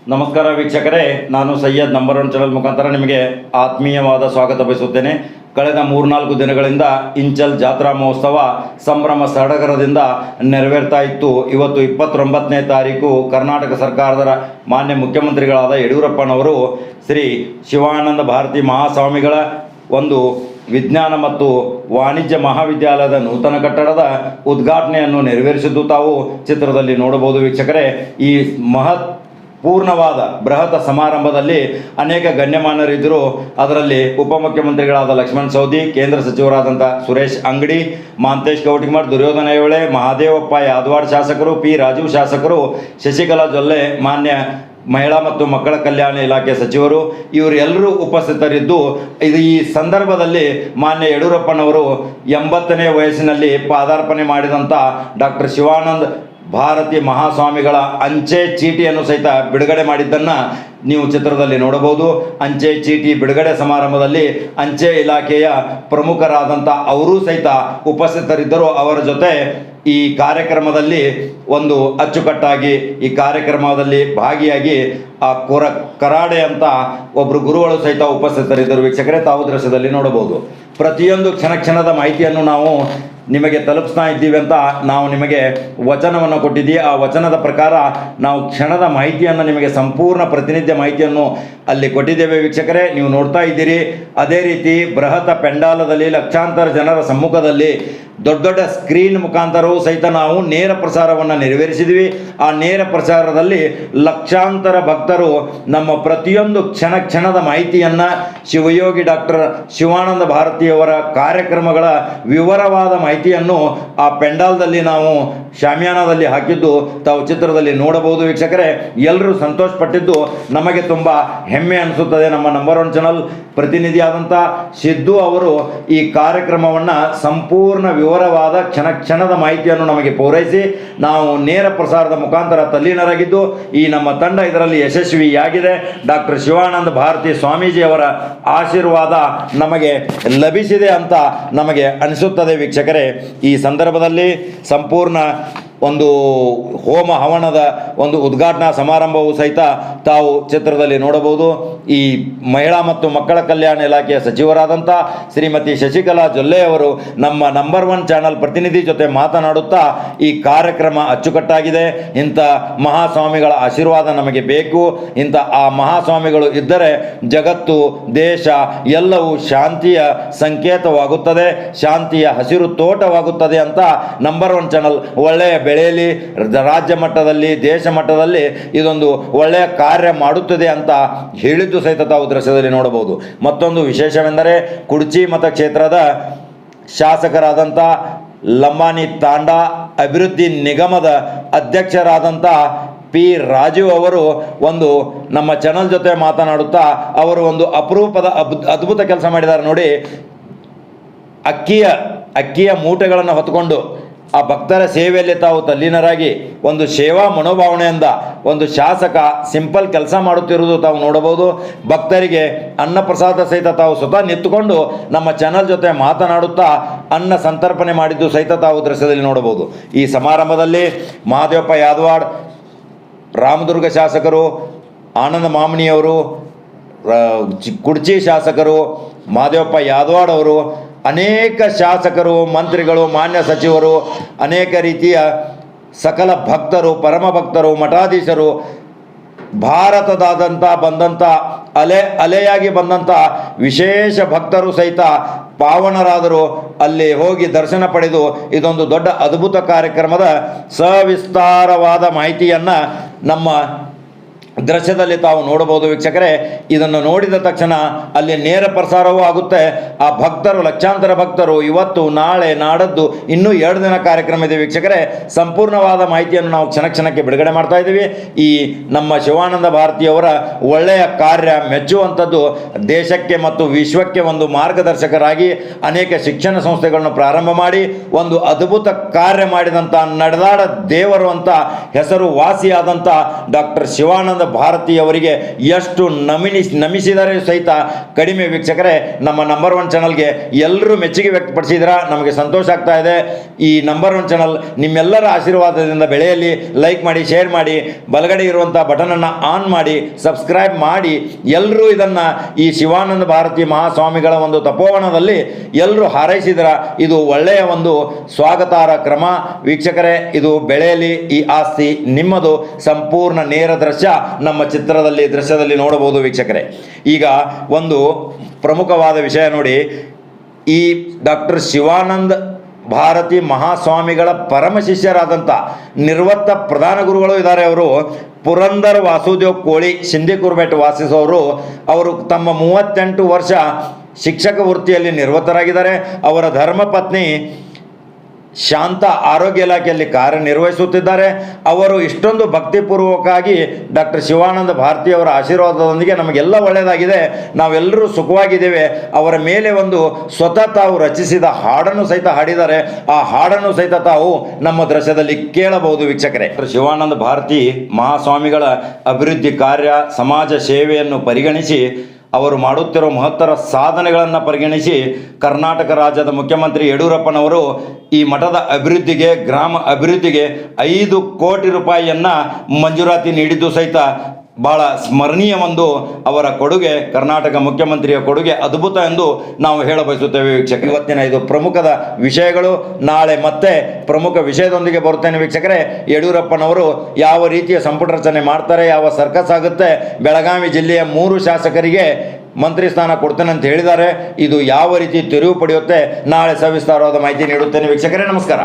ನಮಸ್ಕಾರ ವೀಕ್ಷಕರೇ, ನಾನು ಸೈಯದ್ ನಂಬರ್ ಒನ್ ಚಾನಲ್ ಮುಖಾಂತರ ನಿಮಗೆ ಆತ್ಮೀಯವಾದ ಸ್ವಾಗತ ಬಯಸುತ್ತೇನೆ. ಕಳೆದ 3-4 ದಿನಗಳಿಂದ ಇಂಚಲ್ ಜಾತ್ರಾ ಮಹೋತ್ಸವ ಸಂಭ್ರಮ ಸಡಗರದಿಂದ ನೆರವೇರ್ತಾ ಇತ್ತು. ಇವತ್ತು 29ನೇ ತಾರೀಕು ಕರ್ನಾಟಕ ಸರ್ಕಾರದ ಮಾನ್ಯ ಮುಖ್ಯಮಂತ್ರಿಗಳಾದ ಯಡಿಯೂರಪ್ಪನವರು ಶ್ರೀ ಶಿವಾನಂದ ಭಾರತಿ ಮಹಾಸ್ವಾಮಿಗಳ ಒಂದು ವಿಜ್ಞಾನ ಮತ್ತು ವಾಣಿಜ್ಯ ಮಹಾವಿದ್ಯಾಲಯದ ನೂತನ ಕಟ್ಟಡದ ಉದ್ಘಾಟನೆಯನ್ನು ನೆರವೇರಿಸಿದ್ದು ತಾವು ಚಿತ್ರದಲ್ಲಿ ನೋಡಬಹುದು. ವೀಕ್ಷಕರೇ, ಈ ಪೂರ್ಣವಾದ ಬೃಹತ್ ಸಮಾರಂಭದಲ್ಲಿ ಅನೇಕ ಗಣ್ಯಮಾನ್ಯರಿದ್ದರು. ಅದರಲ್ಲಿ ಉಪಮುಖ್ಯಮಂತ್ರಿಗಳಾದ ಲಕ್ಷ್ಮಣ್ ಸವದಿ, ಕೇಂದ್ರ ಸಚಿವರಾದಂಥ ಸುರೇಶ್ ಅಂಗಡಿ, ಮಾಂತೇಶ್ ಕವಟಿಮಠ್, ದುರ್ಯೋಧನ ಐಹೊಳೆ, ಮಹಾದೇವಪ್ಪ ಯಾದವಾಡ ಶಾಸಕರು, ಪಿ ರಾಜೀವ್ ಶಾಸಕರು, ಶಶಿಕಲಾ ಜೊಲ್ಲೆ ಮಾನ್ಯ ಮಹಿಳಾ ಮತ್ತು ಮಕ್ಕಳ ಕಲ್ಯಾಣ ಇಲಾಖೆ ಸಚಿವರು, ಇವರೆಲ್ಲರೂ ಉಪಸ್ಥಿತರಿದ್ದು ಈ ಸಂದರ್ಭದಲ್ಲಿ ಮಾನ್ಯ ಯಡಿಯೂರಪ್ಪನವರು 80ನೇ ವಯಸ್ಸಿನಲ್ಲಿ ಪಾದಾರ್ಪಣೆ ಮಾಡಿದಂಥ ಡಾಕ್ಟರ್ ಶಿವಾನಂದ ಭಾರತಿ ಮಹಾಸ್ವಾಮಿಗಳ ಅಂಚೆ ಚೀಟಿಯನ್ನು ಸಹಿತ ಬಿಡುಗಡೆ ಮಾಡಿದ್ದನ್ನು ನೀವು ಚಿತ್ರದಲ್ಲಿ ನೋಡಬಹುದು. ಅಂಚೆ ಚೀಟಿ ಬಿಡುಗಡೆ ಸಮಾರಂಭದಲ್ಲಿ ಅಂಚೆ ಇಲಾಖೆಯ ಪ್ರಮುಖರಾದಂಥ ಅವರೂ ಸಹಿತ ಉಪಸ್ಥಿತರಿದ್ದರು. ಅವರ ಜೊತೆ ಈ ಕಾರ್ಯಕ್ರಮದಲ್ಲಿ ಒಂದು ಅಚ್ಚುಕಟ್ಟಾಗಿ ಈ ಕಾರ್ಯಕ್ರಮದಲ್ಲಿ ಭಾಗಿಯಾಗಿ ಆ ಕರಾಡೆ ಅಂತ ಒಬ್ಬರು ಗುರುಗಳು ಸಹಿತ ಉಪಸ್ಥಿತರಿದ್ದರು. ವೀಕ್ಷಕರೇ, ತಾವು ದೃಶ್ಯದಲ್ಲಿ ನೋಡಬಹುದು. ಪ್ರತಿಯೊಂದು ಕ್ಷಣದ ಮಾಹಿತಿಯನ್ನು ನಾವು ನಿಮಗೆ ತಲುಪಿಸ್ತಾ ಇದ್ದೀವಿ ಅಂತ ನಾವು ನಿಮಗೆ ವಚನವನ್ನು ಕೊಟ್ಟಿದ್ದೀವಿ. ಆ ವಚನದ ಪ್ರಕಾರ ನಾವು ಕ್ಷಣದ ಮಾಹಿತಿಯನ್ನು ನಿಮಗೆ ಸಂಪೂರ್ಣ ಪ್ರಾತಿನಿಧ್ಯ ಮಾಹಿತಿಯನ್ನು ಅಲ್ಲಿ ಕೊಟ್ಟಿದ್ದೇವೆ. ವೀಕ್ಷಕರೇ, ನೀವು ನೋಡ್ತಾ ಇದ್ದೀರಿ. ಅದೇ ರೀತಿ ಬೃಹತ್ ಪೆಂಡಾಲದಲ್ಲಿ ಲಕ್ಷಾಂತರ ಜನರ ಸಮ್ಮುಖದಲ್ಲಿ ದೊಡ್ಡ ಸ್ಕ್ರೀನ್ ಮುಖಾಂತರವೂ ಸಹಿತ ನಾವು ನೇರ ಪ್ರಸಾರವನ್ನು ನೆರವೇರಿಸಿದ್ವಿ. ಆ ನೇರ ಪ್ರಸಾರದಲ್ಲಿ ಲಕ್ಷಾಂತರ ಭಕ್ತರು ನಮ್ಮ ಪ್ರತಿಯೊಂದು ಕ್ಷಣದ ಮಾಹಿತಿಯನ್ನು ಶಿವಯೋಗಿ ಡಾಕ್ಟರ್ ಶಿವಾನಂದ ಭಾರತಿಯವರ ಕಾರ್ಯಕ್ರಮಗಳ ವಿವರವಾದ ಮಾಹಿತಿಯನ್ನು ಆ ಪೆಂಡಾಲ್ದಲ್ಲಿ ನಾವು ಶಾಮಿಯಾನದಲ್ಲಿ ಹಾಕಿದ್ದು ತಾವು ಚಿತ್ರದಲ್ಲಿ ನೋಡಬಹುದು. ವೀಕ್ಷಕರೇ, ಎಲ್ಲರೂ ಸಂತೋಷಪಟ್ಟಿದ್ದು ನಮಗೆ ತುಂಬ ಹೆಮ್ಮೆ ಅನಿಸುತ್ತದೆ. ನಮ್ಮ ನಂಬರ್ ಒನ್ ಚಾನಲ್ ಪ್ರತಿನಿಧಿಯಾದಂಥ ಸಿದ್ದು ಅವರು ಈ ಕಾರ್ಯಕ್ರಮವನ್ನು ಸಂಪೂರ್ಣ ವಿವರವಾದ ಕ್ಷಣದ ಮಾಹಿತಿಯನ್ನು ನಮಗೆ ಪೂರೈಸಿ ನಾವು ನೇರ ಪ್ರಸಾರದ ಮುಖಾಂತರ ತಲ್ಲೀನರಾಗಿದ್ದು ಈ ನಮ್ಮ ತಂಡ ಇದರಲ್ಲಿ ಯಶಸ್ವಿಯಾಗಿದೆ. ಡಾಕ್ಟರ್ ಶಿವಾನಂದ ಭಾರತಿ ಸ್ವಾಮೀಜಿಯವರ ಆಶೀರ್ವಾದ ನಮಗೆ ಲಭಿಸಿದೆ ಅಂತ ನಮಗೆ ಅನಿಸುತ್ತದೆ. ವೀಕ್ಷಕರೇ, ಈ ಸಂದರ್ಭದಲ್ಲಿ ಸಂಪೂರ್ಣ ಒಂದು ಹೋಮ ಹವನದ ಒಂದು ಉದ್ಘಾಟನಾ ಸಮಾರಂಭವೂ ಸಹಿತ ತಾವು ಚಿತ್ರದಲ್ಲಿ ನೋಡಬಹುದು. ಈ ಮಹಿಳಾ ಮತ್ತು ಮಕ್ಕಳ ಕಲ್ಯಾಣ ಇಲಾಖೆಯ ಸಚಿವರಾದಂಥ ಶ್ರೀಮತಿ ಶಶಿಕಲಾ ಜೊಲ್ಲೆ ಅವರು ನಮ್ಮ ನಂಬರ್ ಒನ್ ಚಾನಲ್ ಪ್ರತಿನಿಧಿ ಜೊತೆ ಮಾತನಾಡುತ್ತಾ ಈ ಕಾರ್ಯಕ್ರಮ ಅಚ್ಚುಕಟ್ಟಾಗಿದೆ, ಇಂಥ ಮಹಾಸ್ವಾಮಿಗಳ ಆಶೀರ್ವಾದ ನಮಗೆ ಬೇಕು, ಇಂಥ ಆ ಮಹಾಸ್ವಾಮಿಗಳು ಇದ್ದರೆ ಜಗತ್ತು ದೇಶ ಎಲ್ಲವೂ ಶಾಂತಿಯ ಸಂಕೇತವಾಗುತ್ತದೆ, ಶಾಂತಿಯ ಹಸಿರು ತೋಟವಾಗುತ್ತದೆ ಅಂತ ನಂಬರ್ ಒನ್ ಚಾನಲ್ ಒಳ್ಳೆಯ ಬೆಳೆಯಲಿ, ರಾಜ್ಯ ಮಟ್ಟದಲ್ಲಿ ದೇಶ ಮಟ್ಟದಲ್ಲಿ ಇದೊಂದು ಒಳ್ಳೆಯ ಕಾರ್ಯ ಮಾಡುತ್ತದೆ ಅಂತ ಹೇಳಿದ್ದು ಸಹಿತ ತಾವು ದೃಶ್ಯದಲ್ಲಿ ನೋಡಬಹುದು. ಮತ್ತೊಂದು ವಿಶೇಷವೆಂದರೆ ಕುಡ್ಚಿ ಮತಕ್ಷೇತ್ರದ ಶಾಸಕರಾದಂಥ ಲಂಬಾನಿ ತಾಂಡಾ ಅಭಿವೃದ್ಧಿ ನಿಗಮದ ಅಧ್ಯಕ್ಷರಾದಂಥ ಪಿ ರಾಜೀವ್ ಅವರು ಒಂದು ನಮ್ಮ ಚಾನಲ್ ಜೊತೆ ಮಾತನಾಡುತ್ತಾ ಅವರು ಒಂದು ಅಪರೂಪದ ಅದ್ಭುತ ಕೆಲಸ ಮಾಡಿದ್ದಾರೆ ನೋಡಿ. ಅಕ್ಕಿಯ ಮೂಟೆಗಳನ್ನು ಹೊತ್ತುಕೊಂಡು ಆ ಭಕ್ತರ ಸೇವೆಯಲ್ಲಿ ತಾವು ತಲ್ಲೀನರಾಗಿ ಒಂದು ಸೇವಾ ಮನೋಭಾವನೆಯಿಂದ ಒಂದು ಶಾಸಕ ಸಿಂಪಲ್ ಕೆಲಸ ಮಾಡುತ್ತಿರುವುದು ತಾವು ನೋಡಬಹುದು. ಭಕ್ತರಿಗೆ ಅನ್ನ ಪ್ರಸಾದ ಸಹಿತ ತಾವು ಸ್ವತಃ ನಿಂತುಕೊಂಡು ನಮ್ಮ ಚಾನಲ್ ಜೊತೆ ಮಾತನಾಡುತ್ತಾ ಅನ್ನ ಸಂತರ್ಪಣೆ ಮಾಡಿದ್ದು ಸಹಿತ ತಾವು ದೃಶ್ಯದಲ್ಲಿ ನೋಡಬಹುದು. ಈ ಸಮಾರಂಭದಲ್ಲಿ ಮಹಾದೇವಪ್ಪ ಯಾದವಾಡ, ರಾಮದುರ್ಗ ಶಾಸಕರು, ಆನಂದ ಮಾಮಣಿಯವರು, ಕುಡ್ಚಿ ಶಾಸಕರು, ಮಹಾದೇವಪ್ಪ ಯಾದವಾಡ ಅವರು, ಅನೇಕ ಶಾಸಕರು, ಮಂತ್ರಿಗಳು, ಮಾನ್ಯ ಸಚಿವರು, ಅನೇಕ ರೀತಿಯ ಸಕಲ ಭಕ್ತರು, ಪರಮ ಭಕ್ತರು, ಮಠಾಧೀಶರು, ಭಾರತದಾದಂಥ ಬಂದಂಥ ಅಲೆಯಾಗಿ ಬಂದಂಥ ವಿಶೇಷ ಭಕ್ತರು ಸಹಿತ ಪಾವನರಾದರು. ಅಲ್ಲಿ ಹೋಗಿ ದರ್ಶನ ಪಡೆದು ಇದೊಂದು ದೊಡ್ಡ ಅದ್ಭುತ ಕಾರ್ಯಕ್ರಮದ ಸವಿಸ್ತಾರವಾದ ಮಾಹಿತಿಯನ್ನು ನಮ್ಮ ದೃಶ್ಯದಲ್ಲಿ ತಾವು ನೋಡಬಹುದು. ವೀಕ್ಷಕರೇ, ಇದನ್ನು ನೋಡಿದ ತಕ್ಷಣ ಅಲ್ಲಿ ನೇರ ಪ್ರಸಾರವೂ ಆಗುತ್ತೆ. ಆ ಭಕ್ತರು, ಲಕ್ಷಾಂತರ ಭಕ್ತರು ಇವತ್ತು ನಾಳೆ ನಾಡದ್ದು ಇನ್ನೂ 2 ದಿನ ಕಾರ್ಯಕ್ರಮ ಇದೆ. ವೀಕ್ಷಕರೇ, ಸಂಪೂರ್ಣವಾದ ಮಾಹಿತಿಯನ್ನು ನಾವು ಕ್ಷಣಕ್ಕೆ ಬಿಡುಗಡೆ ಮಾಡ್ತಾ ಇದ್ದೀವಿ. ಈ ನಮ್ಮ ಶಿವಾನಂದ ಭಾರತಿಯವರ ಒಳ್ಳೆಯ ಕಾರ್ಯ ಮೆಚ್ಚುವಂಥದ್ದು. ದೇಶಕ್ಕೆ ಮತ್ತು ವಿಶ್ವಕ್ಕೆ ಒಂದು ಮಾರ್ಗದರ್ಶಕರಾಗಿ ಅನೇಕ ಶಿಕ್ಷಣ ಸಂಸ್ಥೆಗಳನ್ನು ಪ್ರಾರಂಭ ಮಾಡಿ ಒಂದು ಅದ್ಭುತ ಕಾರ್ಯ ಮಾಡಿದಂಥ ನಡೆದಾಡ ದೇವರು ಅಂತ ಹೆಸರು ವಾಸಿಯಾದಂಥ ಡಾಕ್ಟರ್ ಶಿವಾನಂದ ಶಿವಾನಂದ ಭಾರತಿಯವರಿಗೆ ಎಷ್ಟು ನಮಿಸಿದರೆ ಸಹಿತ ಕಡಿಮೆ ವೀಕ್ಷಕರೇ. ನಮ್ಮ ನಂಬರ್ 1 ಚಾನಲ್ಗೆ ಎಲ್ಲರೂ ಮೆಚ್ಚುಗೆ ವ್ಯಕ್ತಪಡಿಸಿದ್ರ ನಮಗೆ ಸಂತೋಷ ಆಗ್ತಾ ಇದೆ. ಈ ನಂಬರ್ 1 ಚಾನಲ್ ನಿಮ್ಮೆಲ್ಲರ ಆಶೀರ್ವಾದದಿಂದ ಬೆಳೆಯಲಿ. ಲೈಕ್ ಮಾಡಿ, ಶೇರ್ ಮಾಡಿ, ಬಲಗಡೆ ಇರುವಂಥ ಬಟನನ್ನು ಆನ್ ಮಾಡಿ, ಸಬ್ಸ್ಕ್ರೈಬ್ ಮಾಡಿ. ಎಲ್ಲರೂ ಇದನ್ನು ಈ ಶಿವಾನಂದ ಭಾರತಿ ಮಹಾಸ್ವಾಮಿಗಳ ಒಂದು ತಪೋವನದಲ್ಲಿ ಎಲ್ಲರೂ ಹಾರೈಸಿದ್ರ ಇದು ಒಳ್ಳೆಯ ಒಂದು ಸ್ವಾಗತಾರ್ಹ ಕ್ರಮ ವೀಕ್ಷಕರೇ. ಇದು ಬೆಳೆಯಲಿ. ಈ ಆಸ್ತಿ ನಿಮ್ಮದು. ಸಂಪೂರ್ಣ ನೇರ ದೃಶ್ಯ ನಮ್ಮ ದೃಶ್ಯದಲ್ಲಿ ನೋಡಬಹುದು ವೀಕ್ಷಕರೇ. ಈಗ ಒಂದು ಪ್ರಮುಖವಾದ ವಿಷಯ ನೋಡಿ. ಈ ಡಾಕ್ಟರ್ ಶಿವಾನಂದ ಭಾರತಿ ಮಹಾಸ್ವಾಮಿಗಳ ಪರಮ ಶಿಷ್ಯರಾದಂಥ ನಿರ್ವತ್ತ ಪ್ರಧಾನ ಗುರುಗಳು ಇದ್ದಾರೆ. ಅವರು ಪುರಂದರ್ ವಾಸುದೇವ್ ಕೋಳಿ ಸಿಂಧಿಕುರ್ಬೆಟ್ ವಾಸಿಸೋರು. ಅವರು ತಮ್ಮ 38 ವರ್ಷ ಶಿಕ್ಷಕ ವೃತ್ತಿಯಲ್ಲಿ ನಿರತರಾಗಿದ್ದಾರೆ. ಅವರ ಧರ್ಮಪತ್ನಿ ಶಾಂತ ಆರೋಗ್ಯ ಇಲಾಖೆಯಲ್ಲಿ ಕಾರ್ಯನಿರ್ವಹಿಸುತ್ತಿದ್ದಾರೆ. ಅವರು ಇಷ್ಟೊಂದು ಭಕ್ತಿಪೂರ್ವಕವಾಗಿ ಡಾಕ್ಟರ್ ಶಿವಾನಂದ ಭಾರತಿಯವರ ಆಶೀರ್ವಾದದೊಂದಿಗೆ ನಮಗೆಲ್ಲ ಒಳ್ಳೆಯದಾಗಿದೆ, ನಾವೆಲ್ಲರೂ ಸುಖವಾಗಿದ್ದೇವೆ. ಅವರ ಮೇಲೆ ಒಂದು ಸ್ವತಃ ತಾವು ರಚಿಸಿದ ಹಾಡನ್ನು ಸಹಿತ ಹಾಡಿದ್ದಾರೆ. ಆ ಹಾಡನ್ನು ಸಹಿತ ತಾವು ನಮ್ಮ ದೃಶ್ಯದಲ್ಲಿ ಕೇಳಬಹುದು ವೀಕ್ಷಕರೇ. ಶಿವಾನಂದ ಭಾರತಿ ಮಹಾಸ್ವಾಮಿಗಳ ಅಭಿವೃದ್ಧಿ ಕಾರ್ಯ, ಸಮಾಜ ಸೇವೆಯನ್ನು ಪರಿಗಣಿಸಿ, ಅವರು ಮಾಡುತ್ತಿರೋ ಮಹತ್ತರ ಸಾಧನೆಗಳನ್ನು ಪರಿಗಣಿಸಿ ಕರ್ನಾಟಕ ರಾಜ್ಯದ ಮುಖ್ಯಮಂತ್ರಿ ಯಡಿಯೂರಪ್ಪನವರು ಈ ಮಠದ ಅಭಿವೃದ್ಧಿಗೆ, ಗ್ರಾಮ ಅಭಿವೃದ್ಧಿಗೆ 5 ಕೋಟಿ ರೂಪಾಯಿಯನ್ನು ಮಂಜೂರಾತಿ ನೀಡಿದ್ದು ಸಹಿತ ಭಾಳ ಸ್ಮರಣೀಯ ಒಂದು ಅವರ ಕೊಡುಗೆ. ಕರ್ನಾಟಕ ಮುಖ್ಯಮಂತ್ರಿಯ ಕೊಡುಗೆ ಅದ್ಭುತ ಎಂದು ನಾವು ಹೇಳಬಯಸುತ್ತೇವೆ ವೀಕ್ಷಕ. ಇವತ್ತಿನ ಇದು ಪ್ರಮುಖದ ವಿಷಯಗಳು. ನಾಳೆ ಮತ್ತೆ ಪ್ರಮುಖ ವಿಷಯದೊಂದಿಗೆ ಬರುತ್ತೇನೆ ವೀಕ್ಷಕರೇ. ಯಡಿಯೂರಪ್ಪನವರು ಯಾವ ರೀತಿಯ ಸಂಪುಟ ರಚನೆ ಮಾಡ್ತಾರೆ, ಯಾವ ಸರ್ಕಸ್ ಆಗುತ್ತೆ, ಬೆಳಗಾವಿ ಜಿಲ್ಲೆಯ 3 ಶಾಸಕರಿಗೆ ಮಂತ್ರಿ ಸ್ಥಾನ ಕೊಡ್ತೇನೆ ಅಂತ ಹೇಳಿದ್ದಾರೆ. ಇದು ಯಾವ ರೀತಿ ತಿರುವು ಪಡೆಯುತ್ತೆ, ನಾಳೆ ಸವಿಸ್ತಾರವಾದ ಮಾಹಿತಿ ನೀಡುತ್ತೇನೆ ವೀಕ್ಷಕರೇ. ನಮಸ್ಕಾರ.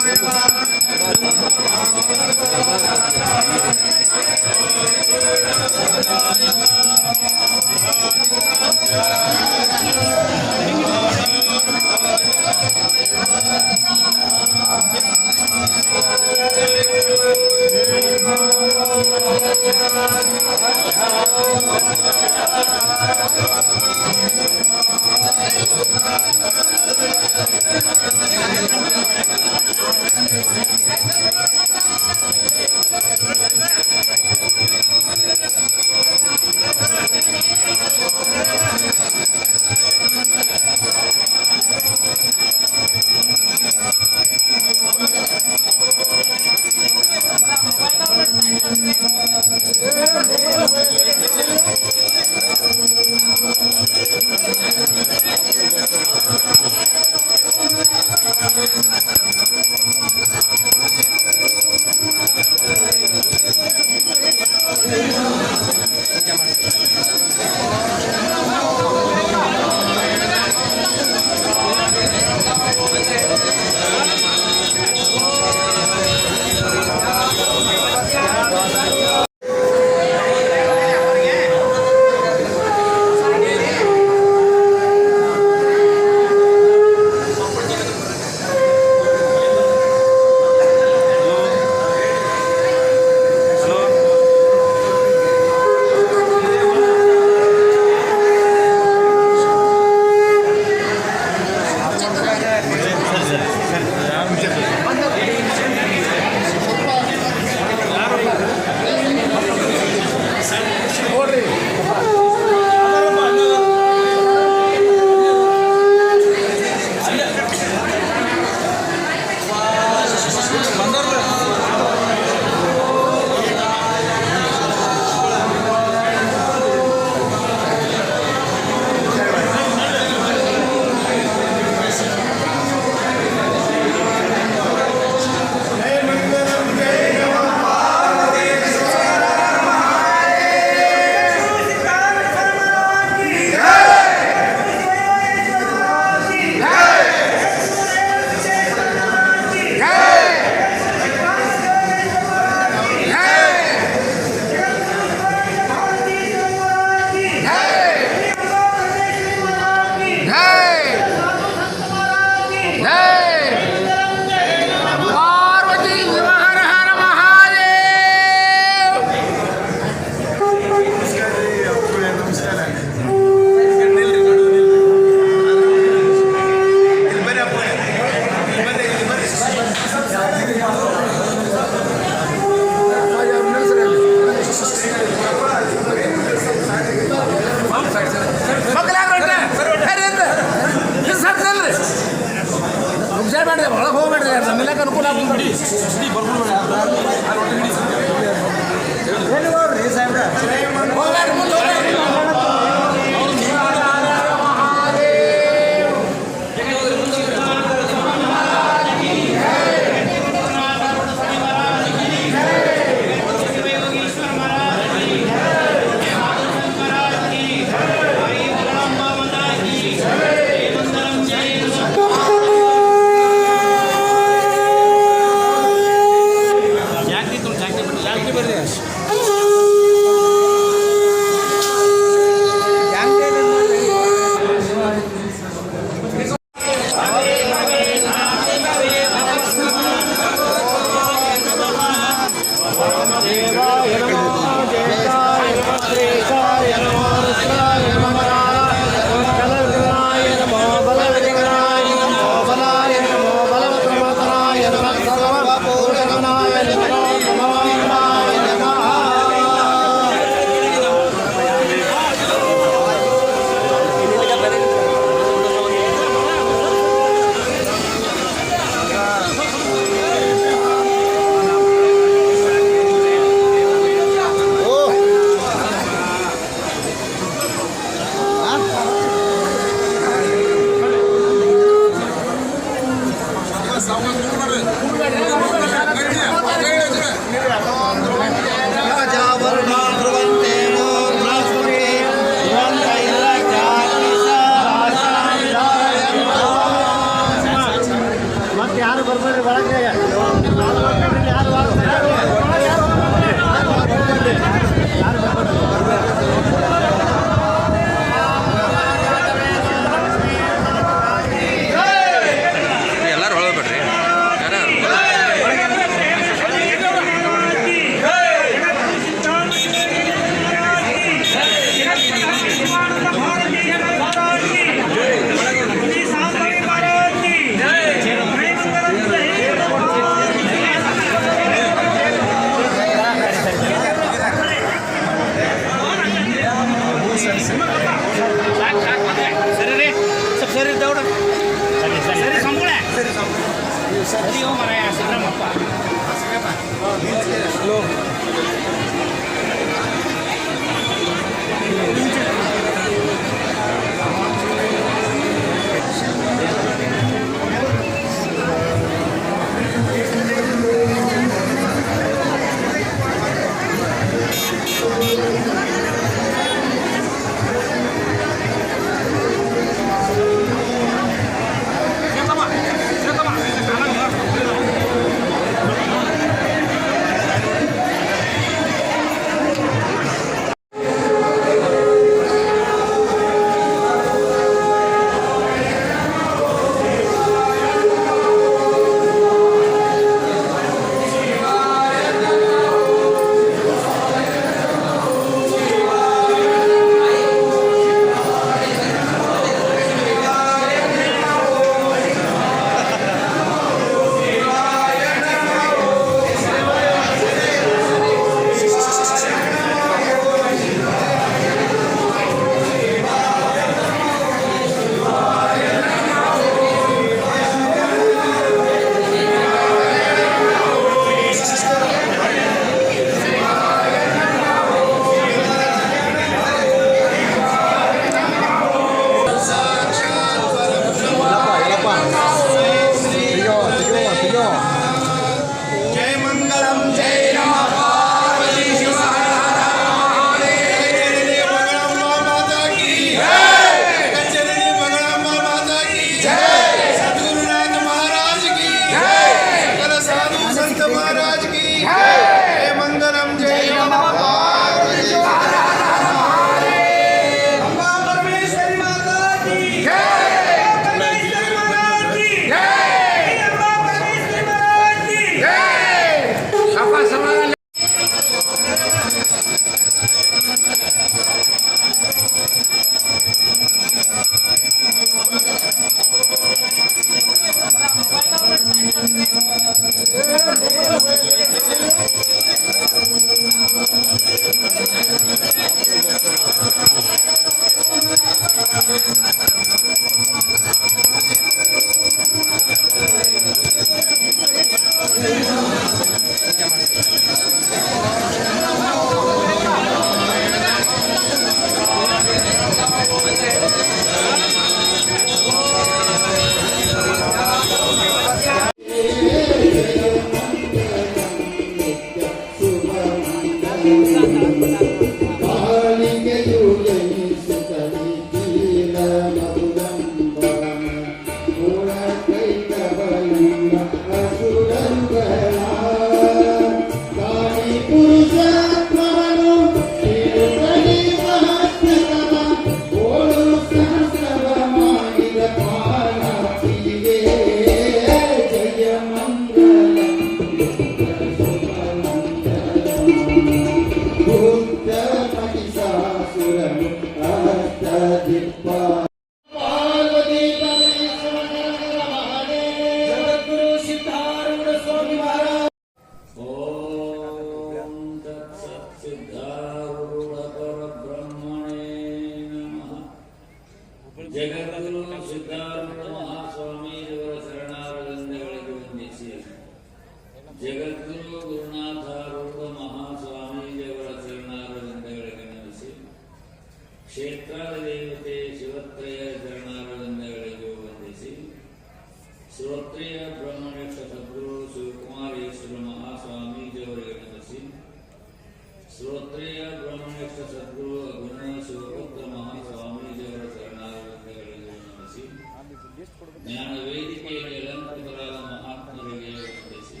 ಜ್ಞಾನ ವೇದಿಕೆಯಲ್ಲಿ ಅಲಂಕೃತರಾದ ಮಹಾತ್ಮರಿಗೆ ವಂದಿಸಿ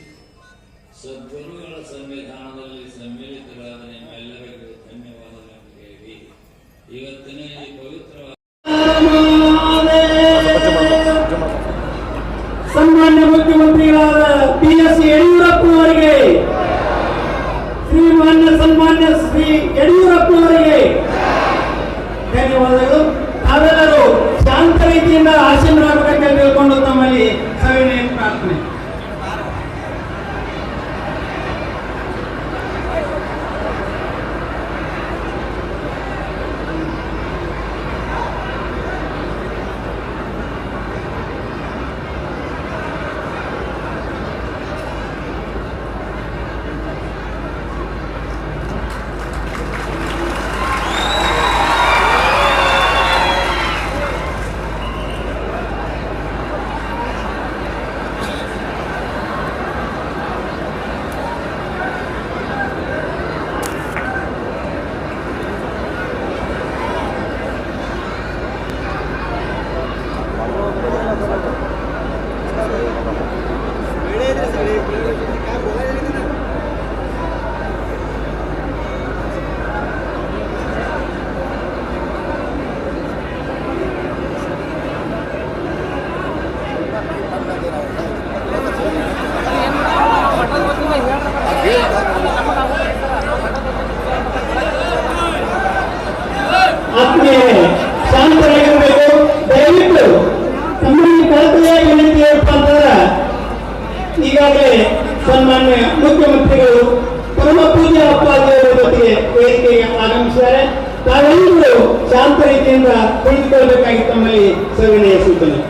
ಸದ್ಗುರುಗಳ ಸಂವಿಧಾನದಲ್ಲಿ ಸಮ್ಮಿಳಿತರಾದ ನಿಮ್ಮೆಲ್ಲರಿಗೂ ಧನ್ಯವಾದಗಳನ್ನು ಹೇಳಿ ಇವತ್ತಿನ ಈ ಪವಿತ್ರವಾದ ಸನ್ಮಾನ್ಯ ಮುಖ್ಯಮಂತ್ರಿಗಳಾದ BS ಯಡಿಯೂರಪ್ಪನವರಿಗೆ ಸನ್ಮಾನ್ಯ ಶ್ರೀ ಯಡಿಯೂರಪ್ಪನವರಿಗೆ ಧನ್ಯವಾದಗಳು. ತಾವೆಲ್ಲರೂ ಶಾಂತ ರೀತಿಯಿಂದ ಆಶೀರ್ವಾದಕ್ಕೆ ತಿಳ್ಕೊಂಡು ತಮ್ಮಲ್ಲಿ ಸವಿನಯ ಪ್ರಾರ್ಥನೆ. ಶಾಂತರಾಗಿರಬೇಕು. ದಯವಿಟ್ಟು ತಮ್ಮಲ್ಲಿ ಕಳಕಳಿಯ ವಿನಂತಿ ಏನಪ್ಪ ಅಂತಂದ್ರೆ, ಈಗಾಗಲೇ ಸನ್ಮಾನ್ಯ ಮುಖ್ಯಮಂತ್ರಿಗಳು ಪರಮ ಪೂಜ್ಯ ಅಪ್ಪಾಜಿಯವರ ಜೊತೆಗೆ ವೇದಿಕೆಗೆ ಆಗಮಿಸಿದ್ದಾರೆ. ತಾವೆಲ್ಲರೂ ಶಾಂತ ರೀತಿಯಿಂದ ಕುಳಿತುಕೊಳ್ಳಬೇಕಾಗಿ ತಮ್ಮಲ್ಲಿ ಸವಿನಯ ಸೂಚನೆ.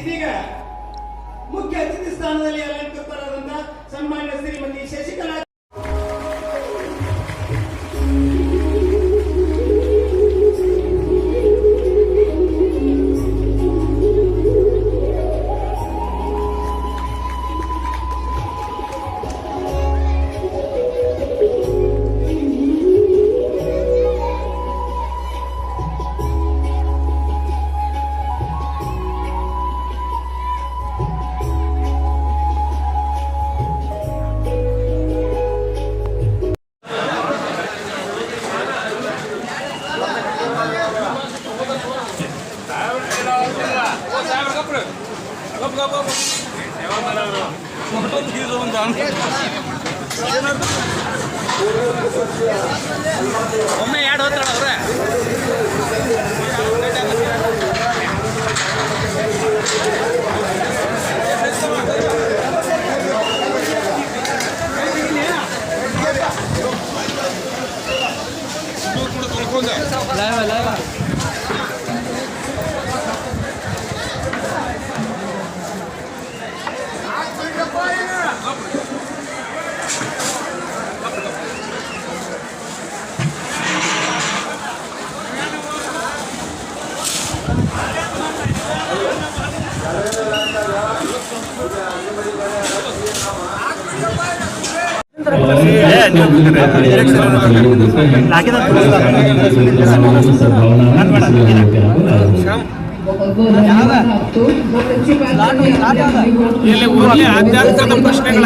ಇದೀಗ ಮುಖ್ಯ ಅತಿಥಿ ಸ್ಥಾನದಲ್ಲಿ ಅಲಂಕೃತರಾದಂತಹ ಸನ್ಮಾನ್ಯ ಶ್ರೀಮತಿ ಶಶಿಕಲಾ ಒಮ್ಮೆ ಎರಡು ಹೋಗ್ತಾಳ ಅವ್ರೆ ಆಧ್ಯಾತ್ಮದ ಪ್ರಶ್ನೆಗಳ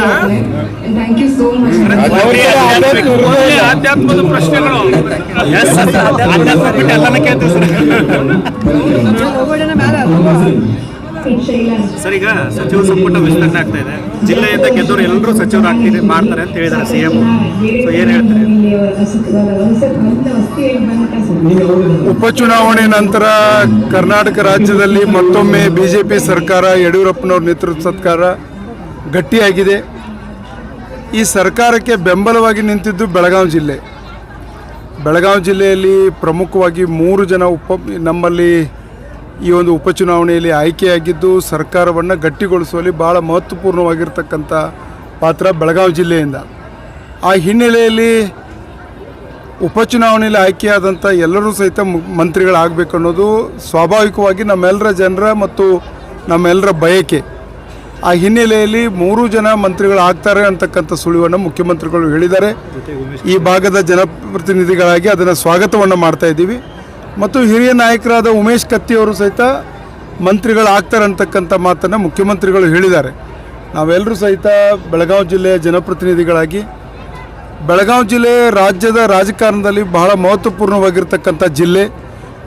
ಆಧ್ಯಾತ್ಮದ ಪ್ರಶ್ನೆಗಳು ಎಲ್ಲನ ಕೇಳ್ತೀವಿ ಸರ್. ಈಗ ಸಚಿವ ಸಂಪುಟ ವಿಸ್ತರಣೆ ಆಗ್ತಾ ಇದೆ. ಜಿಲ್ಲೆಯಿಂದ ಗೆದ್ದವರು ಎಲ್ಲರೂ ಸಚಿವರಾಗ್ತೀರಿ ಮಾಡ್ತಾರೆ ಅಂತ ಹೇಳಿದ್ದಾರೆ CM. ಸೊ ಏನ್ ಹೇಳ್ತಾರೆ? ಉಪಚುನಾವಣೆ ನಂತರ ಕರ್ನಾಟಕ ರಾಜ್ಯದಲ್ಲಿ ಮತ್ತೊಮ್ಮೆ BJP ಸರ್ಕಾರ, ಯಡಿಯೂರಪ್ಪನವ್ರ ನೇತೃತ್ವದ ಸರ್ಕಾರ ಗಟ್ಟಿಯಾಗಿದೆ. ಈ ಸರ್ಕಾರಕ್ಕೆ ಬೆಂಬಲವಾಗಿ ನಿಂತಿದ್ದು ಬೆಳಗಾವಿ ಜಿಲ್ಲೆ. ಬೆಳಗಾವಿ ಜಿಲ್ಲೆಯಲ್ಲಿ ಪ್ರಮುಖವಾಗಿ 3 ಜನ ನಮ್ಮಲ್ಲಿ ಈ ಒಂದು ಉಪಚುನಾವಣೆಯಲ್ಲಿ ಆಯ್ಕೆಯಾಗಿದ್ದು ಸರ್ಕಾರವನ್ನು ಗಟ್ಟಿಗೊಳಿಸುವಲ್ಲಿ ಭಾಳ ಮಹತ್ವಪೂರ್ಣವಾಗಿರ್ತಕ್ಕಂಥ ಪಾತ್ರ ಬೆಳಗಾವಿ ಜಿಲ್ಲೆಯಿಂದ. ಆ ಹಿನ್ನೆಲೆಯಲ್ಲಿ ಉಪಚುನಾವಣೆಯಲ್ಲಿ ಆಯ್ಕೆಯಾದಂಥ ಎಲ್ಲರೂ ಸಹಿತ ಮಂತ್ರಿಗಳಾಗಬೇಕು ಅನ್ನೋದು ಸ್ವಾಭಾವಿಕವಾಗಿ ನಮ್ಮೆಲ್ಲರ ಜನರ ಮತ್ತು ನಮ್ಮೆಲ್ಲರ ಬಯಕೆ. ಆ ಹಿನ್ನೆಲೆಯಲ್ಲಿ 3 ಜನ ಮಂತ್ರಿಗಳಾಗ್ತಾರೆ ಅಂತಕ್ಕಂಥ ಸುಳಿವನ್ನು ಮುಖ್ಯಮಂತ್ರಿಗಳು ಹೇಳಿದ್ದಾರೆ. ಈ ಭಾಗದ ಜನಪ್ರತಿನಿಧಿಗಳಾಗಿ ಅದನ್ನು ಸ್ವಾಗತವನ್ನು ಮಾಡ್ತಾ ಇದ್ದೀವಿ. ಮತ್ತು ಹಿರಿಯ ನಾಯಕರಾದ ಉಮೇಶ್ ಕತ್ತಿಯವರು ಸಹಿತ ಮಂತ್ರಿಗಳಾಗ್ತಾರೆ ಅಂತಕ್ಕಂಥ ಮಾತನ್ನು ಮುಖ್ಯಮಂತ್ರಿಗಳು ಹೇಳಿದ್ದಾರೆ. ನಾವೆಲ್ಲರೂ ಸಹಿತ ಬೆಳಗಾವಿ ಜಿಲ್ಲೆಯ ಜನಪ್ರತಿನಿಧಿಗಳಾಗಿ ಬೆಳಗಾವಿ ಜಿಲ್ಲೆ ರಾಜ್ಯದ ರಾಜಕಾರಣದಲ್ಲಿ ಬಹಳ ಮಹತ್ವಪೂರ್ಣವಾಗಿರ್ತಕ್ಕಂಥ ಜಿಲ್ಲೆ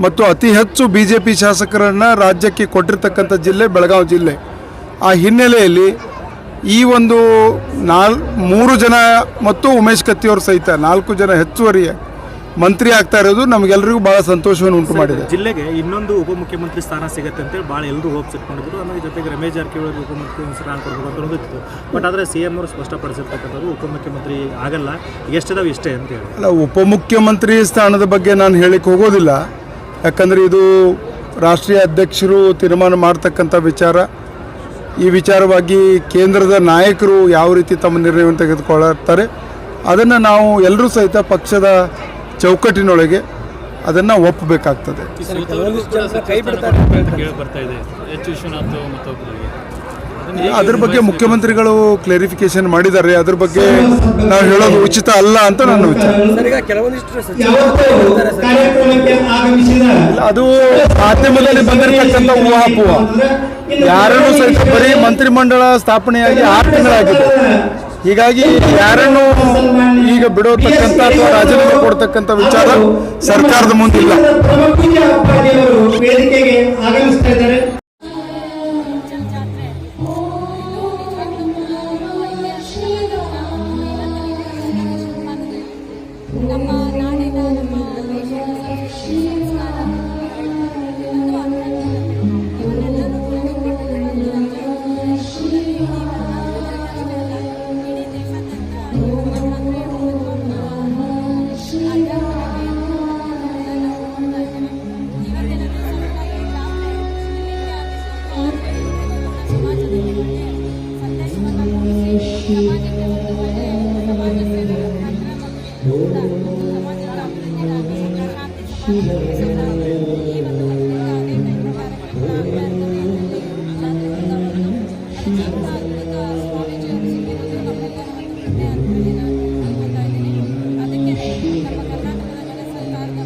ಮತ್ತು ಅತಿ ಹೆಚ್ಚು BJP ಶಾಸಕರನ್ನು ರಾಜ್ಯಕ್ಕೆ ಕೊಟ್ಟಿರ್ತಕ್ಕಂಥ ಜಿಲ್ಲೆ ಬೆಳಗಾವಿ ಜಿಲ್ಲೆ. ಆ ಹಿನ್ನೆಲೆಯಲ್ಲಿ ಈ ಒಂದು 3 ಜನ ಮತ್ತು ಉಮೇಶ್ ಕತ್ತಿಯವರು ಸಹಿತ 4 ಜನ ಹೆಚ್ಚುವರಿ ಮಂತ್ರಿ ಆಗ್ತಾ ಇರೋದು ನಮಗೆಲ್ಲರಿಗೂ ಭಾಳ ಸಂತೋಷವನ್ನು ಉಂಟು ಮಾಡಿದೆ. ಜಿಲ್ಲೆಗೆ ಇನ್ನೊಂದು ಉಪಮುಖ್ಯಮಂತ್ರಿ ಸ್ಥಾನ ಸಿಗುತ್ತೆ ಅಂತೇಳಿ ಭಾಳ ಎಲ್ಲರೂ ಹೋಪ್ಸ್ ಇಟ್ಕೊಂಡಿದ್ರು. ಆಮೇಲೆ ಜೊತೆಗೆ ರಮೇಶ್ ಜಾರಕಿಹೊಳಿ ಉಪಮುಖ್ಯಮಂತ್ರಿ ಸ್ಥಾನ ಕೊಡಬೇಕು ಅಂತ ಅನ್ನೋದಿತ್ತು. ಬಟ್ ಆದರೆ CM ಅವರು ಸ್ಪಷ್ಟಪಡಿಸಿರ್ತಕ್ಕಂಥದ್ದು ಉಪಮುಖ್ಯಮಂತ್ರಿ ಆಗಲ್ಲ, ಎಷ್ಟಿದಾವೆ ಇಷ್ಟೇ ಅಂತ ಹೇಳಿ. ಅಲ್ಲ, ಉಪಮುಖ್ಯಮಂತ್ರಿ ಸ್ಥಾನದ ಬಗ್ಗೆ ನಾನು ಹೇಳಿಕ್ಕೆ ಹೋಗೋದಿಲ್ಲ. ಯಾಕಂದರೆ ಇದು ರಾಷ್ಟ್ರೀಯ ಅಧ್ಯಕ್ಷರು ತೀರ್ಮಾನ ಮಾಡ್ತಕ್ಕಂಥ ವಿಚಾರ. ಈ ವಿಚಾರವಾಗಿ ಕೇಂದ್ರದ ನಾಯಕರು ಯಾವ ರೀತಿ ತಮ್ಮ ನಿರ್ಣಯವನ್ನು ತೆಗೆದುಕೊಳ್ಳುತ್ತಾರೆ ಅದನ್ನು ನಾವು ಎಲ್ಲರೂ ಸಹಿತ ಪಕ್ಷದ ಚೌಕಟ್ಟಿನೊಳಗೆ ಅದನ್ನು ಒಪ್ಪಬೇಕಾಗ್ತದೆ. ಅದ್ರ ಬಗ್ಗೆ ಮುಖ್ಯಮಂತ್ರಿಗಳು ಕ್ಲಾರಿಫಿಕೇಶನ್ ಮಾಡಿದ್ದಾರೆ. ಅದ್ರ ಬಗ್ಗೆ ನಾವು ಹೇಳೋದು ಉಚಿತ ಅಲ್ಲ ಅಂತ ನನ್ನ ವಿಚಾರ. ಅದು ಮಾಧ್ಯಮದಲ್ಲಿ ಬಂದಿರತಕ್ಕಂಥ ಊಹಾಪೋಹ. ಯಾರನ್ನು ಸಹಿತ ಬರೀ ಮಂತ್ರಿಮಂಡಲ ಸ್ಥಾಪನೆಯಾಗಿ 6 ತಿಂಗಳಾಗಿದೆ. ಹೀಗಾಗಿ ಯಾರನ್ನು ಈಗ ಬಿಡೋತಕ್ಕಂಥ ಅಥವಾ ರಾಜೀನಾಮೆ ಕೊಡ್ತಕ್ಕಂಥ ವಿಚಾರ ಸರ್ಕಾರದ ಮುಂದಿಲ್ಲ. ವೇದಿಕೆಗೆ ಆಗಮಿಸ್ತಾ ಇದ್ದಾರೆ. ನಮ್ಮ ನಾಡಿನ ನಮ್ಮ ದೇಶದ ಸಂಸ್ಕಾರ ಇವನ್ನೆಲ್ಲರೂ ಇಡೀ ದೇಶಾದ್ಯಂತ ಇವತ್ತಿನ ಸಮಾಜದಲ್ಲಿ ಒಳ್ಳೆಯ ಸಂದೇಶವನ್ನು ಮೂಡಿಸಿ ಸಮಾಜಕ್ಕೆ ಒಂದು ಒಳ್ಳೆಯ ಸಮಾಜ ಸೇವೆ ಸಮಾಜದ ಅಭಿವೃದ್ಧಿಗಾಗಿ ಶಾಂತಿ ಸಮಾಜ ಈ ಒಂದು ಅನೇಕ ಕಾರ್ಯಕ್ರಮಗಳು ಜೀವನ ಅದ್ಭುತ ಸ್ವಾಮೀಜಿಯವರು ಸಿಕ್ಕಿರುವುದು ನಮ್ಮೆಲ್ಲರ ಒಂದು ಹೆಮ್ಮೆ ಅಂತೇಳಿ ನಾನು ಅನ್ಕೋತಾ ಇದ್ದೀನಿ. ಅದಕ್ಕೆ ನಮ್ಮ ಕರ್ನಾಟಕದ ಜನ ಸರ್ಕಾರದ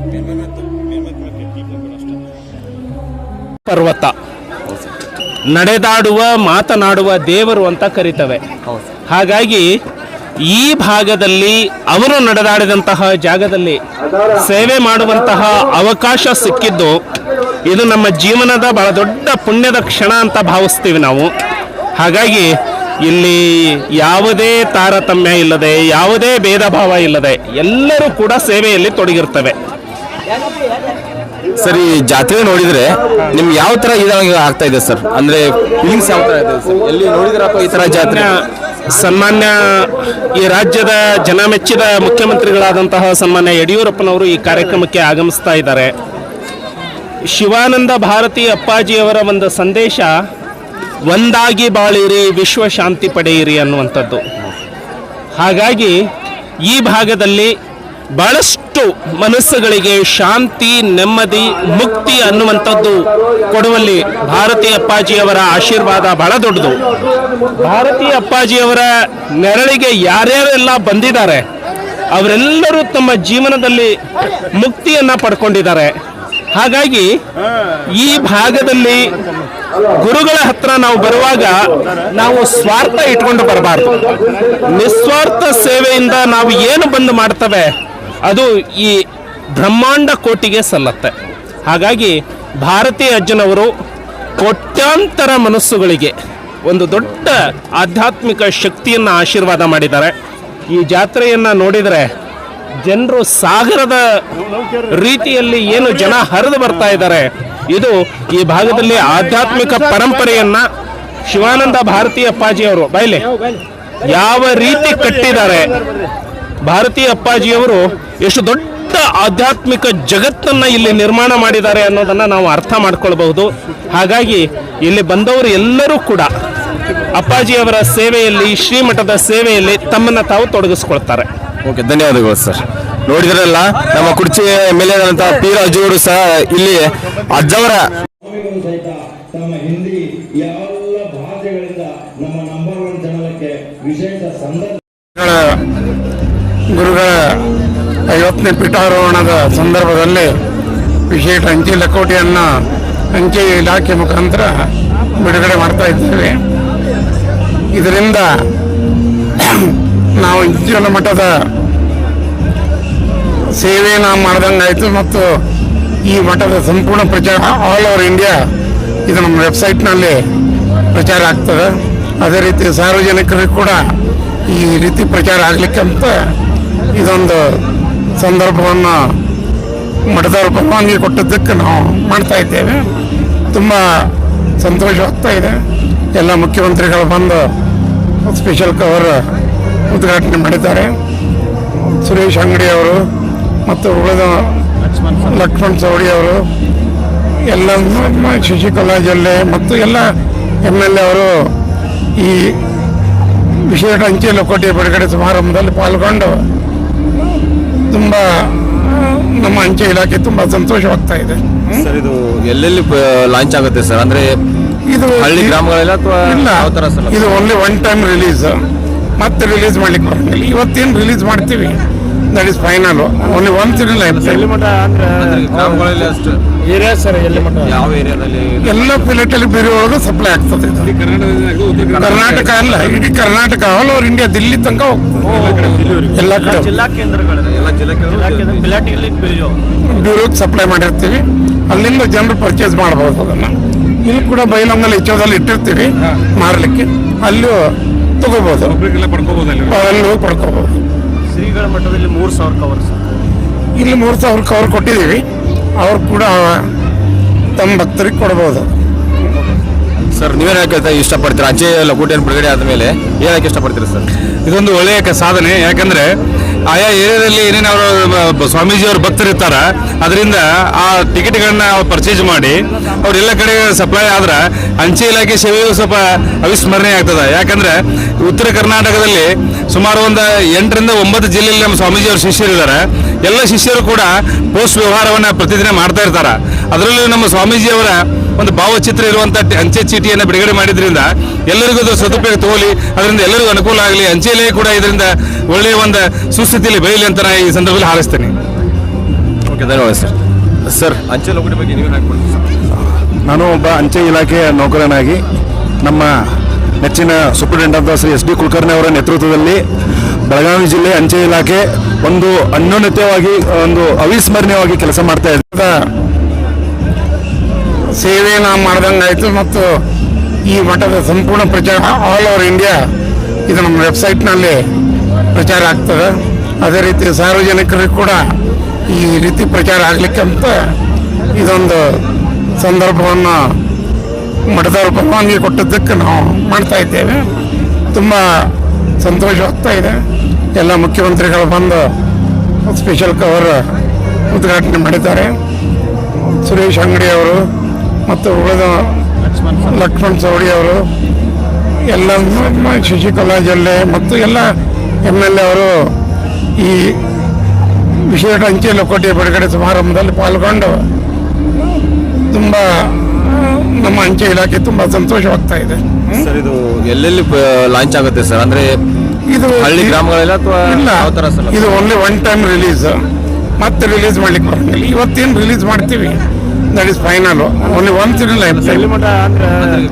ಮುಖ್ಯಮಂತ್ರಿಗಳಾದಂಥ ಯಡಿಯೂರಪ್ಪ ಸ್ವಾಮೀಜಿಯವರ ಪರ್ವತ ನಡೆದಾಡುವ ಮಾತನಾಡುವ ದೇವರು ಅಂತ ಕರೀತವೆ. ಹಾಗಾಗಿ ಈ ಭಾಗದಲ್ಲಿ ಅವರು ನಡೆದಾಡಿದಂತಹ ಜಾಗದಲ್ಲಿ ಸೇವೆ ಮಾಡುವಂತಹ ಅವಕಾಶ ಸಿಕ್ಕಿದ್ದು ಇದು ನಮ್ಮ ಜೀವನದ ಬಹಳ ದೊಡ್ಡ ಪುಣ್ಯದ ಕ್ಷಣ ಅಂತ ಭಾವಿಸ್ತೀವಿ ನಾವು. ಹಾಗಾಗಿ ಇಲ್ಲಿ ಯಾವುದೇ ತಾರತಮ್ಯ ಇಲ್ಲದೆ ಯಾವುದೇ ಭೇದ ಭಾವ ಇಲ್ಲದೆ ಎಲ್ಲರೂ ಕೂಡ ಸೇವೆಯಲ್ಲಿ ತೊಡಗಿರ್ತವೆ. ಸರಿ, ಜಾತ್ರೆ ನೋಡಿದ್ರೆ ನಿಮ್ಗೆ ಯಾವ ತರ ಇದಾಗ ಆಗ್ತಾ ಇದೆ ಸರ್? ಅಂದ್ರೆ ಫೀಲಿಂಗ್ಸ್ ಯಾವ ತರ ಇದೆ ಸರ್? ಎಲ್ಲಿ ನೋಡಿದ್ರಪ್ಪ ಈ ತರ ಜಾತ್ರೆ? ಸನ್ಮಾನ್ಯ ಈ ರಾಜ್ಯದ ಜನಮೆಚ್ಚಿದ ಮುಖ್ಯಮಂತ್ರಿಗಳಾದಂತಹ ಸನ್ಮಾನ್ಯ ಯಡಿಯೂರಪ್ಪನವರು ಈ ಕಾರ್ಯಕ್ರಮಕ್ಕೆ ಆಗಮಿಸ್ತಾ ಇದ್ದಾರೆ. ಶಿವಾನಂದ ಭಾರತಿ ಅಪ್ಪಾಜಿಯವರ ಒಂದು ಸಂದೇಶ ಒಂದಾಗಿ ಬಾಳಿರಿ, ವಿಶ್ವ ಶಾಂತಿ ಪಡೆಯಿರಿ ಅನ್ನುವಂಥದ್ದು. ಹಾಗಾಗಿ ಈ ಭಾಗದಲ್ಲಿ ಬಹಳಷ್ಟು ಮನಸ್ಸುಗಳಿಗೆ ಶಾಂತಿ, ನೆಮ್ಮದಿ, ಮುಕ್ತಿ ಅನ್ನುವಂಥದ್ದು ಕೊಡುವಲ್ಲಿ ಭಾರತೀಯ ಅಪ್ಪಾಜಿಯವರ ಆಶೀರ್ವಾದ ಬಹಳ ದೊಡ್ಡದು. ಭಾರತೀಯ ಅಪ್ಪಾಜಿಯವರ ನೆರಳಿಗೆ ಯಾರ್ಯಾರೆಲ್ಲ ಬಂದಿದ್ದಾರೆ ಅವರೆಲ್ಲರೂ ತಮ್ಮ ಜೀವನದಲ್ಲಿ ಮುಕ್ತಿಯನ್ನ ಪಡ್ಕೊಂಡಿದ್ದಾರೆ. ಹಾಗಾಗಿ ಈ ಭಾಗದಲ್ಲಿ ಗುರುಗಳ ಹತ್ರ ನಾವು ಬರುವಾಗ ನಾವು ಸ್ವಾರ್ಥ ಇಟ್ಕೊಂಡು ಬರಬಾರ್ದು. ನಿಸ್ವಾರ್ಥ ಸೇವೆಯಿಂದ ನಾವು ಏನು ಬಂದು ಮಾಡ್ತೇವೆ ಅದು ಈ ಬ್ರಹ್ಮಾಂಡ ಕೋಟಿಗೆ ಸಲ್ಲತ್ತೆ. ಹಾಗಾಗಿ ಭಾರತೀಯ ಅಜ್ಜನವರು ಕೋಟ್ಯಾಂತರ ಮನಸ್ಸುಗಳಿಗೆ ಒಂದು ದೊಡ್ಡ ಆಧ್ಯಾತ್ಮಿಕ ಶಕ್ತಿಯನ್ನು ಆಶೀರ್ವಾದ ಮಾಡಿದ್ದಾರೆ. ಈ ಜಾತ್ರೆಯನ್ನು ನೋಡಿದರೆ ಜನರು ಸಾಗರದ ರೀತಿಯಲ್ಲಿ ಏನು ಜನ ಹರಿದು ಬರ್ತಾ ಇದ್ದಾರೆ, ಇದು ಈ ಭಾಗದಲ್ಲಿ ಆಧ್ಯಾತ್ಮಿಕ ಪರಂಪರೆಯನ್ನ ಶಿವಾನಂದ ಭಾರತೀಯ ಅಪ್ಪಾಜಿಯವರು ಬಯಲೆ ಯಾವ ರೀತಿ ಕಟ್ಟಿದ್ದಾರೆ. ಭಾರತೀಯ ಅಪ್ಪಾಜಿಯವರು ಎಷ್ಟು ದೊಡ್ಡ ಆಧ್ಯಾತ್ಮಿಕ ಜಗತ್ತನ್ನ ಇಲ್ಲಿ ನಿರ್ಮಾಣ ಮಾಡಿದ್ದಾರೆ ಅನ್ನೋದನ್ನ ನಾವು ಅರ್ಥ ಮಾಡ್ಕೊಳ್ಬಹುದು. ಹಾಗಾಗಿ ಇಲ್ಲಿ ಬಂದವರು ಎಲ್ಲರೂ ಕೂಡ ಅಪ್ಪಾಜಿಯವರ ಸೇವೆಯಲ್ಲಿ, ಶ್ರೀಮಠದ ಸೇವೆಯಲ್ಲಿ ತಮ್ಮನ್ನ ತಾವು ತೊಡಗಿಸ್ಕೊಳ್ತಾರೆ. ಓಕೆ, ಧನ್ಯವಾದಗಳು ಸರ್. ನೋಡಿದ್ರಲ್ಲ, ನಮ್ಮ ಕುರ್ಚಿ ಮೇಲೆ ಪೀರ ಅಜ್ಜವರು ಸಹ ಇಲ್ಲಿ ಅಜ್ಜವರ ಸ್ವಾಮಿಗಳು ಸಹಿತ ತಮ್ಮ ಹಿಂದಿ ಎಲ್ಲ ಭಾಷೆಗಳಿಂದ ನಮ್ಮ ನಂಬರ್ 1 ಚಾನಲಕ್ಕೆ ವಿಶೇಷ ಸಂದರ್ಭ ಗುರುಗಳ 50ನೇ ಪೀಠಾರೋಹಣದ ಸಂದರ್ಭದಲ್ಲಿ ವಿಶೇಷ ಅಂಚೆ ಲಕೋಟೆಯನ್ನು ಅಂಚೆ ಇಲಾಖೆ ಮುಖಾಂತರ ಬಿಡುಗಡೆ ಮಾಡ್ತಾ ಇದ್ದೇವೆ. ಇದರಿಂದ ನಾವು ಇಂಚಿನ ಮಠದ ಸೇವೆ ನಾವು ಮಾಡ್ದಂಗಾಯಿತು ಮತ್ತು ಈ ಮಠದ ಸಂಪೂರ್ಣ ಪ್ರಚಾರ ಆಲ್ ಓವರ್ ಇಂಡಿಯಾ ಇದು ನಮ್ಮ ವೆಬ್ಸೈಟ್ನಲ್ಲಿ ಪ್ರಚಾರ ಆಗ್ತದೆ. ಅದೇ ರೀತಿ ಸಾರ್ವಜನಿಕರಿಗೂ ಕೂಡ ಈ ರೀತಿ ಪ್ರಚಾರ ಆಗಲಿಕ್ಕಂತ ಇದೊಂದು ಸಂದರ್ಭವನ್ನು ಮಠದವರು ಪರವಾನಗಿ ಕೊಟ್ಟದ್ದಕ್ಕೆ ನಾವು ಮಾಡ್ತಾ ಇದ್ದೇವೆ. ತುಂಬ ಸಂತೋಷವಾಗ್ತಾ ಇದೆ. ಎಲ್ಲ ಮುಖ್ಯಮಂತ್ರಿಗಳು ಬಂದು ಸ್ಪೆಷಲ್ ಕವರ್ ಉದ್ಘಾಟನೆ ಮಾಡಿದ್ದಾರೆ. ಸುರೇಶ್ ಅಂಗಡಿ ಅವರು ಮತ್ತು ಉಳಿದ ಲಕ್ಷ್ಮಣ್ ಸವಡಿ ಅವರು, ಎಲ್ಲ ಶಶಿಕಲಾ ಜೊಲ್ಲೆ ಮತ್ತು ಎಲ್ಲ MLA ಅವರು ಈ ವಿಶೇಷ ಅಂಚೆ ಲಕೋಟೆ ಬಿಡುಗಡೆ ಸಮಾರಂಭದಲ್ಲಿ ಪಾಲ್ಗೊಂಡು ತುಂಬ ನಮ್ಮ ಅಂಚೆ ಇಲಾಖೆ ತುಂಬ ಸಂತೋಷವಾಗ್ತಾ ಇದೆ. ಸರ್, ಇದು ಎಲ್ಲೆಲ್ಲಿ ಲಾಂಚ್ ಆಗುತ್ತೆ ಸರ್? ಅಂದ್ರೆ ಇದು ಹಳ್ಳಿ ಗ್ರಾಮಗಳೆಲ್ಲ ಅಥವಾ ಇಲ್ಲ, ಯಾವ ಥರ ಸರ್? ಇದು ಓನ್ಲಿ 1 ಟೈಮ್ ರಿಲೀಸ್, ಮತ್ತೆ ರಿಲೀಸ್ ಮಾಡ್ಲಿಕ್ಕೆ ಬರೋಂಗಿಲ್ಲ. ಇವತ್ತೇನು ರಿಲೀಸ್ ಮಾಡ್ತೀವಿ that is final. Only once ಇರಲಿಲ್ಲ. ಗ್ರಾಮಗಳಲ್ಲಿ ಅಷ್ಟು ಏರಿಯಾ ಸರ್, ಎಲ್ಲಿ ಮಠ ಯಾವ ಏರಿಯಾದಲ್ಲಿ? ಎಲ್ಲ ಪ್ಲೇಟಲ್ಲಿ ಬೇರೆ ಒಳಗೆ ಸಪ್ಲೈ ಆಗ್ತದೆ. ಕರ್ನಾಟಕ ಅಲ್ಲ, ಇಡೀ Karnataka, all over India, Delhi ತನಕ ಹೋಗ್ತದೆ. ಎಲ್ಲ ಕಡೆ ಜಿಲ್ಲಾ ಕೇಂದ್ರಗಳಿದೆ. ಎಲ್ಲ ಜಿಲ್ಲೆಗೆ ಬ್ಯೂರೋಗೆ ಸಪ್ಲೈ ಮಾಡಿರ್ತೀವಿ. ಅಲ್ಲಿಂದ ಜನರು ಪರ್ಚೇಸ್ ಮಾಡ್ಬೋದು ಅದನ್ನು. ಇಲ್ಲಿ ಕೂಡ ಬೈಲಂಗಲ್ಲಿ ಹೆಚ್ಚೋದಲ್ಲಿ ಇಟ್ಟಿರ್ತೀವಿ ಮಾರಲಿಕ್ಕೆ, ಅಲ್ಲೂ ತಗೋಬೋದು, ಅಲ್ಲಿ ಹೋಗಿ ಪಡ್ಕೋಬೋದು. ಶ್ರೀಗಳ ಮಠದಲ್ಲಿ 3,000 ಕವರ್ ಸರ್. ಇಲ್ಲಿ 3,000 ಕವರ್ ಕೊಟ್ಟಿದ್ದೀವಿ. ಅವ್ರು ಕೂಡ ತಮ್ಮ ಭಕ್ತರಿಗೆ ಕೊಡ್ಬೋದು. ಸರ್, ನೀವೇನು ಹೇಳಕ್ಕೆ ಇಷ್ಟಪಡ್ತೀರಾ? ಅಂಚೆ ಲಕೋಟೆಯನ್ನು ಬಿಡುಗಡೆ ಆದಮೇಲೆ ಏನಕ್ಕೆ ಇಷ್ಟಪಡ್ತೀರಾ ಸರ್? ಇದೊಂದು ಒಳ್ಳೆಯ ಸಾಧನೆ. ಯಾಕಂದ್ರೆ ಆಯಾ ಏರಿಯಾದಲ್ಲಿ ಏನೇನು ಅವರು ಸ್ವಾಮೀಜಿಯವರು ಭಕ್ತರಿರ್ತಾರ, ಅದರಿಂದ ಆ ಟಿಕೆಟ್ಗಳನ್ನ ಪರ್ಚೇಸ್ ಮಾಡಿ ಅವರೆಲ್ಲ ಕಡೆ ಸಪ್ಲೈ ಆದ್ರೆ ಅಂಚೆ ಇಲಾಖೆ ಸೇವೆಯು ಸ್ವಲ್ಪ ಅವಿಸ್ಮರಣೀಯ ಆಗ್ತದೆ. ಯಾಕಂದ್ರೆ ಉತ್ತರ ಕರ್ನಾಟಕದಲ್ಲಿ ಸುಮಾರು ಒಂದು 8 ರಿಂದ 9 ಜಿಲ್ಲೆಯಲ್ಲಿ ನಮ್ಮ ಸ್ವಾಮೀಜಿಯವರು ಶಿಷ್ಯರಿದ್ದಾರೆ. ಎಲ್ಲ ಶಿಷ್ಯರು ಕೂಡ ಪೋಸ್ಟ್ ವ್ಯವಹಾರವನ್ನು ಪ್ರತಿದಿನ ಮಾಡ್ತಾ ಇರ್ತಾರೆ. ಅದರಲ್ಲೂ ನಮ್ಮ ಸ್ವಾಮೀಜಿಯವರ ಒಂದು ಭಾವಚಿತ್ರ ಇರುವಂಥ ಅಂಚೆ ಚೀಟಿಯನ್ನು ಬಿಡುಗಡೆ ಮಾಡಿದ್ರಿಂದ ಎಲ್ಲರಿಗೂ ಅದು ಸದುಪಯೋಗ ತಗೋಲಿ, ಅದರಿಂದ ಎಲ್ಲರಿಗೂ ಅನುಕೂಲ ಆಗಲಿ, ಅಂಚೆ ಇಲಾಖೆ ಕೂಡ ಇದರಿಂದ ಒಳ್ಳೆಯ ಒಂದು ಸುಸ್ಥಿತಿಯಲ್ಲಿ ಬೆಳೀಲಿ ಅಂತ ನಾನು ಈ ಸಂದರ್ಭದಲ್ಲಿ ಹಾರೈಸ್ತೇನೆ. ಓಕೆ, ಧನ್ಯವಾದ ಸರ್. ಸರ್, ಅಂಚೆ ಲಕೋಟೆ ಬಗ್ಗೆ ನೀವೇನು ಹಾಕ್ಕೊಳ್ತೀವಿ ಸರ್? ನಾನು ಒಬ್ಬ ಅಂಚೆ ಇಲಾಖೆಯ ನೌಕರನಾಗಿ ನಮ್ಮ ನೆಚ್ಚಿನ ಸೂಪರಿಂಟೆಂಡೆಂಟ್ ಶ್ರೀ SD ಕುಲಕರ್ಣಿ ಅವರ ನೇತೃತ್ವದಲ್ಲಿ ಬೆಳಗಾವಿ ಜಿಲ್ಲೆ ಅಂಚೆ ಇಲಾಖೆ ಒಂದು ಅನ್ಯೋನ್ಯತೆಯಾಗಿ, ಒಂದು ಅವಿಸ್ಮರಣೀಯವಾಗಿ ಕೆಲಸ ಮಾಡ್ತಾ ಇದೆ. ಸೇವೆ ನಾವು ಮಾಡ್ದಂಗಾಯಿತು ಮತ್ತು ಈ ಮಠದ ಸಂಪೂರ್ಣ ಪ್ರಚಾರ ಆಲ್ ಓವರ್ ಇಂಡಿಯಾ ಇದು ನಮ್ಮ ವೆಬ್ಸೈಟ್ನಲ್ಲಿ ಪ್ರಚಾರ ಆಗ್ತದೆ. ಅದೇ ರೀತಿ ಸಾರ್ವಜನಿಕರಿಗೂ ಕೂಡ ಈ ರೀತಿ ಪ್ರಚಾರ ಆಗಲಿಕ್ಕಂತ ಇದೊಂದು ಸಂದರ್ಭವನ್ನು ಮಠದವರು ಪರವಾನಗಿ ಕೊಟ್ಟದ್ದಕ್ಕೆ ನಾವು ಮಾಡ್ತಾ ಇದ್ದೇವೆ. ತುಂಬ ಸಂತೋಷವಾಗ್ತಾ ಇದೆ. ಎಲ್ಲ ಮುಖ್ಯಮಂತ್ರಿಗಳು ಬಂದು ಸ್ಪೆಷಲ್ ಕವರ್ ಉದ್ಘಾಟನೆ ಮಾಡಿದ್ದಾರೆ. ಸುರೇಶ್ ಅಂಗಡಿ ಅವರು ಮತ್ತು ಉಳಿದ ಲಕ್ಷ್ಮಣ್ ಸವಡಿ ಅವರು, ಎಲ್ಲ ಶಶಿಕಲಾ ಜೊಲ್ಲೆ ಮತ್ತು ಎಲ್ಲ MLA ಅವರು ಈ ವಿಶೇಷ ಅಂಚೆ ಲಕೋಟೆ ಬಿಡುಗಡೆ ಸಮಾರಂಭದಲ್ಲಿ ಪಾಲ್ಗೊಂಡು ತುಂಬ ನಮ್ಮ ಅಂಚೆ ಇಲಾಖೆ ತುಂಬ ಸಂತೋಷವಾಗ್ತಾ ಇದೆ. ಸರ್ ಇದು ಎಲ್ಲೆಲ್ಲಿ ಲಾಂಚ್ ಆಗುತ್ತೆ ಸರ್? ಅಂದ್ರೆ ಇದು ಹಳ್ಳಿ ಗ್ರಾಮಗಳೆಲ್ಲ ಅಥವಾ ಇಲ್ಲ, ಯಾವ ಥರ ಸರ್? ಇದು ಓನ್ಲಿ ಒನ್ ಟೈಮ್ ರಿಲೀಸ್, ಮತ್ತೆ ರಿಲೀಸ್ ಮಾಡ್ಲಿಕ್ಕೆ ಬರೋಂಗಿಲ್ಲ. ಇವತ್ತೇನು ರಿಲೀಸ್ ಮಾಡ್ತೀವಿ that is final, only once in life.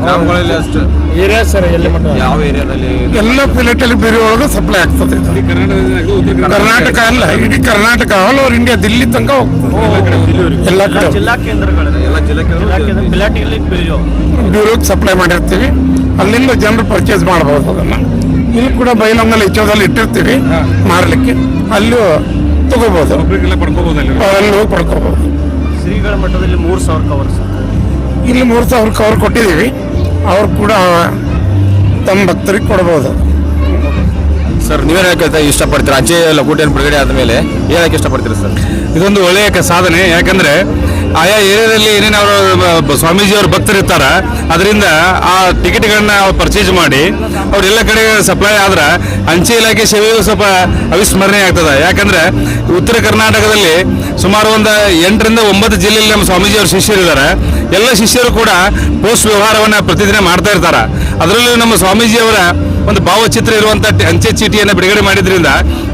ಗ್ರಾಮಗಳಲ್ಲಿ ಅಷ್ಟು ಏರಿಯಾ ಸರ್ ಎಲ್ಲಿ ಮಟ್ಟ? ಯಾವ ಏರಿಯಾದಲ್ಲಿ? ಎಲ್ಲ ಪ್ಲೇಟಲ್ಲಿ ಬೇರೆ ಒಳಗೆ ಸಪ್ಲೈ ಆಗ್ತದೆ ಇದು. ಕರ್ನಾಟಕ ಅಲ್ಲ, ಇಡೀ Karnataka, all over India, Delhi ತನಕ ಹೋಗ್ತದೆ. ಎಲ್ಲ ಕಡೆ ಜಿಲ್ಲಾ ಕೇಂದ್ರಗಳಲ್ಲಿ ಎಲ್ಲ ಜಿಲ್ಲೆಗೆ ಬ್ಯೂರೋಗೆ ಸಪ್ಲೈ ಮಾಡಿರ್ತೀವಿ, ಅಲ್ಲಿಂದ ಜನರು ಪರ್ಚೇಸ್ ಮಾಡಬಹುದು ಅದನ್ನು. ಇಲ್ಲಿ ಕೂಡ ಬೈಲಂಗಲ್ಲಿ ಹೆಚ್ಚೋದಲ್ಲಿ ಇಟ್ಟಿರ್ತೀವಿ ಮಾರಲಿಕ್ಕೆ, ಅಲ್ಲೂ ತಗೋಬಹುದು, ಅಲ್ಲಿ ಹೋಗಿ ಪಡ್ಕೋಬಹುದು. ಶ್ರೀಗಳ ಮಟ್ಟದಲ್ಲಿ 3,000 ಕವರ್ ಸರ್. ಇಲ್ಲಿ 3,000 ಕವರ್ ಕೊಟ್ಟಿದ್ದೀವಿ, ಅವ್ರು ಕೂಡ ತಮ್ಮ ಭಕ್ತರಿಗೆ ಕೊಡಬಹುದು. ಸರ್ ನೀವೇನು ಹೇಳಕ್ಕೆ ಇಷ್ಟಪಡ್ತೀರಾ? ಅಂಚೆ ಲಕೋಟೆಯನ್ನು ಬಿಡುಗಡೆ ಆದಮೇಲೆ ಹೇಳಕ್ಕೆ ಇಷ್ಟಪಡ್ತೀರಾ ಸರ್? ಇದೊಂದು ಒಳ್ಳೆಯ ಸಾಧನೆ. ಯಾಕಂದ್ರೆ ಆಯಾ ಏರಿಯಾದಲ್ಲಿ ಏನೇನು ಅವರು ಸ್ವಾಮೀಜಿಯವ್ರ ಭಕ್ತರಿರ್ತಾರ, ಅದರಿಂದ ಆ ಟಿಕೆಟ್ಗಳನ್ನ ಪರ್ಚೇಸ್ ಮಾಡಿ ಅವರೆಲ್ಲ ಕಡೆ ಸಪ್ಲೈ ಆದ್ರೆ ಅಂಚೆ ಇಲಾಖೆ ಸೇವೆಯು ಸ್ವಲ್ಪ ಅವಿಸ್ಮರಣೀಯ ಆಗ್ತದೆ. ಯಾಕಂದ್ರೆ ಉತ್ತರ ಕರ್ನಾಟಕದಲ್ಲಿ ಸುಮಾರು ಒಂದು 8 ರಿಂದ 9 ಜಿಲ್ಲೆಯಲ್ಲಿ ನಮ್ಮ ಸ್ವಾಮೀಜಿಯವ್ರ ಶಿಷ್ಯರಿದ್ದಾರೆ. ಎಲ್ಲ ಶಿಷ್ಯರು ಕೂಡ ಪೋಸ್ಟ್ ವ್ಯವಹಾರವನ್ನು ಪ್ರತಿದಿನ ಮಾಡ್ತಾ ಇರ್ತಾರೆ. ಅದರಲ್ಲೂ ನಮ್ಮ ಸ್ವಾಮೀಜಿಯವರ ಒಂದು ಭಾವಚಿತ್ರ ಇರುವಂಥ ಅಂಚೆ ಚೀಟಿಯನ್ನು ಬಿಡುಗಡೆ ಮಾಡಿದ್ರಿಂದ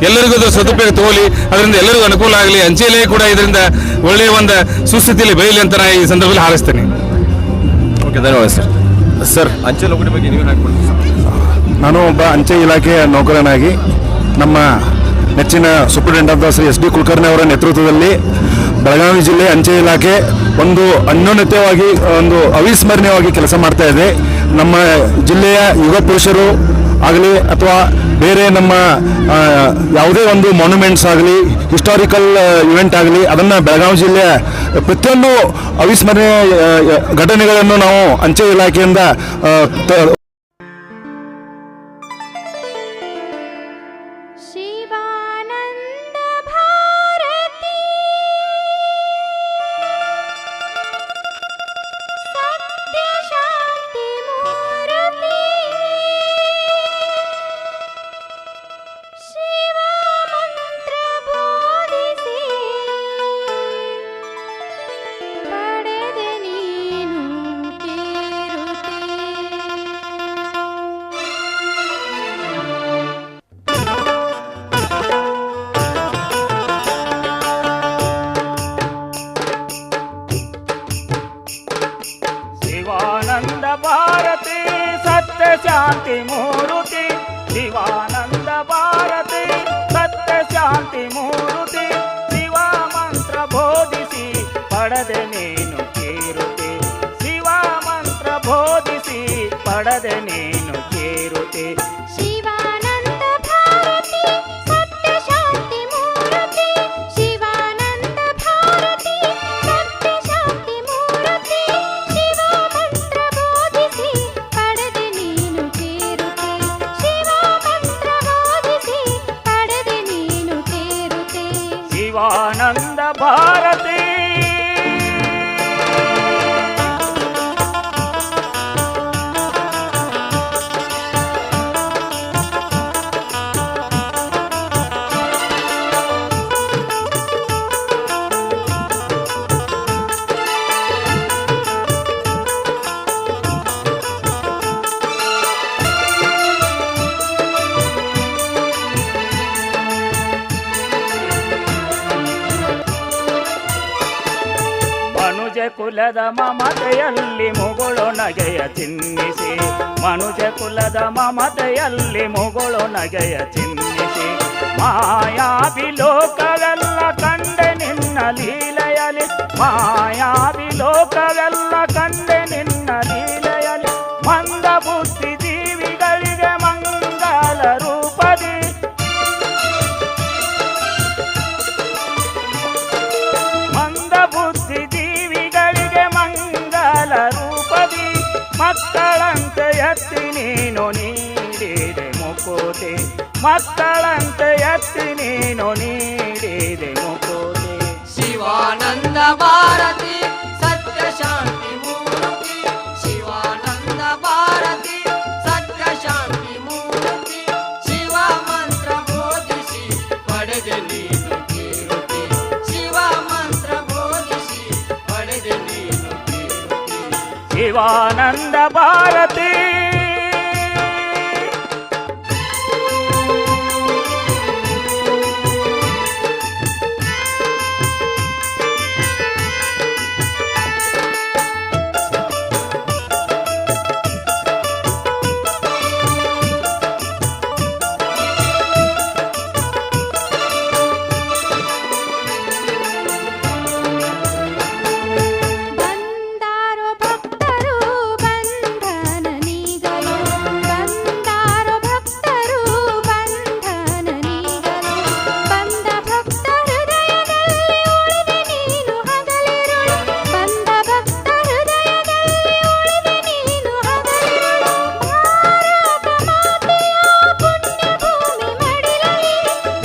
ಎಲ್ಲರಿಗೂ ಅದರ ಸದುಪಯೋಗ ತಗೊಳ್ಳಿ, ಅದರಿಂದ ಎಲ್ಲರಿಗೂ ಅನುಕೂಲ ಆಗಲಿ, ಅಂಚೆ ಇಲಾಖೆ ಕೂಡ ಇದರಿಂದ ಒಳ್ಳೆಯ ಒಂದು ಸುಸ್ಥಿತಿಯಲ್ಲಿ ಬೆಳೀಲಿ ಅಂತ ನಾನು ಈ ಸಂದರ್ಭದಲ್ಲಿ ಹಾರೈಸ್ತೇನೆ. ಓಕೆ, ಧನ್ಯವಾದ ಸರ್. ಸರ್ ಅಂಚೆ ಲಕೋಟೆ ಬಗ್ಗೆ ನೀವೇನು ಹಾಕ್ಕೊಳ್ತೀವಿ ಸರ್? ನಾನು ಒಬ್ಬ ಅಂಚೆ ಇಲಾಖೆಯ ನೌಕರನಾಗಿ ನಮ್ಮ ನೆಚ್ಚಿನ ಸೂಪರಿಂಟೆಂಡೆಂಟ್ ಆದ ಶ್ರೀ ಎಸ್ ಡಿ ಕುಲಕರ್ಣಿ ಅವರ ನೇತೃತ್ವದಲ್ಲಿ ಬೆಳಗಾವಿ ಜಿಲ್ಲೆ ಅಂಚೆ ಇಲಾಖೆ ಒಂದು ಅನ್ಯೋನ್ಯತೆಯಾಗಿ ಒಂದು ಅವಿಸ್ಮರಣೀಯವಾಗಿ ಕೆಲಸ ಮಾಡ್ತಾ ಇದೆ. ನಮ್ಮ ಜಿಲ್ಲೆಯ ಯುಗ ಪುರುಷರು ಆಗಲಿ ಅಥವಾ ಬೇರೆ ನಮ್ಮ ಯಾವುದೇ ಒಂದು ಮಾನ್ಯುಮೆಂಟ್ಸ್ ಆಗಲಿ, ಹಿಸ್ಟಾರಿಕಲ್ ಇವೆಂಟ್ ಆಗಲಿ, ಅದನ್ನು ಬೆಳಗಾವಿ ಜಿಲ್ಲೆಯ ಪ್ರತಿಯೊಂದು ಅವಿಸ್ಮರಣೀಯ ಘಟನೆಗಳನ್ನು ನಾವು ಅಂಚೆ ಇಲಾಖೆಯಿಂದ ಶಿವಾನಂದ ಭಾರತಿ ಸತ್ಯ ಶಾಂತಿ ಮೂರ್ತಿ ಶಿವ ಮಂತ್ರ ಬೋಧಿಸಿ ಪಡೆದೆ ನೀನು ಕೀರುತಿ. ಶಿವಾನಂದ ಭಾರತಿ ಸತ್ಯ ಶಾಂತಿ ಮೂರುತಿ, ಶಿವಾನಂದ ಭಾರತಿ ಸತ್ಯ ಶಾಂತಿ ಮೂರುತಿ, ಶಿವ ಮಂತ್ರ ಬೋಧಿಸಿ ಪಡೆದೆ ನೀನು ಕೀರುತಿ, ಶಿವ ಮಂತ್ರ ಬೋಧಿಸಿ ಪಡೆದೆ ನೀನು ಕೀರುತಿ. ಶಿವಾನಂದ ಭಾರತಿ ಸತ್ಯ ಶಾಂತಿ ಮೂರ್ತಿ, ಶಿವಾನಂದ ಭಾರತಿ ಸತ್ಯ ಶಾಂತಿ ಮೂರ್ತಿ, ಶಿವ ಮಂತ್ರ ಬೋಧಿಸಿ ಪಡೆದೆ ನೀನು ಕೀರುತಿ, ಶಿವ ಮಂತ್ರ ಬೋಧಿಸಿ ಪಡೆದೆ ನೀನು ಕೀರುತಿ. ಶಿವಾನಂದ ಭಾರತಿ ಮನುಜ ಕುಲದ ಮಮತೆಯಲ್ಲಿ ಮುಗುಳು ನಗೆಯ ಚಿನ್ನಿಸಿ, ಮನುಜ ಕುಲದ ಮಮತೆಯಲ್ಲಿ ಮುಗುಳು ನಗೆಯ ಚಿನ್ನಿಸಿ, ಮಾಯಾವಿ ಲೋಕವೆಲ್ಲ ಕಂಡೆ ನಿನ್ನ ಲೀಲೆಯಲಿ, ಮಾಯಾವಿ ಲೋಕವೆಲ್ಲ ಕಂಡೆ ನಿನ್ನ ಲೀಲೆಯಲಿ, ಮಂದ ಬುದ್ಧಿ ಜೀವಿಗಳಿಗೆ ಮಂಗಲ ರೂಪದಿ, ಮಂದ ಬುದ್ಧಿ ಜೀವಿಗಳಿಗೆ ಮಂಗಲ ರೂಪದಿ, ಮಕ್ಕಳಂತೆ ಎತ್ತಿ ನೀನು ನೀಡಿದೆ ಮುಕುತಿ, ಮಕ್ಕಳಂತೆ ಎತ್ತಿ ನೀನು ನೀಡಿದೆ ಮುಕುತಿ. ಶಿವಾನಂದ ಭಾರತಿ ಸತ್ಯ ಶಾಂತಿ ಮೂರ್ತಿ, ಶಿವಾನಂದ ಭಾರತಿ ಸತ್ಯ ಶಾಂತಿ ಮೂರ್ತಿ, ಶಿವ ಮಂತ್ರ ಬೋಧಿಸಿ ಪಡೆದೆ ನೀನು ಕೀರುತಿ, ಶಿವಾನಂದ ಭಾರತಿ. ಬಂದಾರೋ ಭಕ್ತರು ಬಂಧನ ನೀಗಲು, ಬಂದಾರೋ ಭಕ್ತರು ಬಂಧನ ನೀಗಲು, ಬಂದ ಭಕ್ತ ಹೃದಯದಲ್ಲಿ ಉಳಿದೆ ನೀನು ಹಗಲಿರುಳು, ಬಂದ ಭಕ್ತ ಹೃದಯದಲ್ಲಿ ಉಳಿದೆ ನೀನು ಹಗಲಿರುಳು. ಭಾರತ ಮಾತೆಯ ಪುಣ್ಯಭೂಮಿ ಮಡಿಲಲಿ,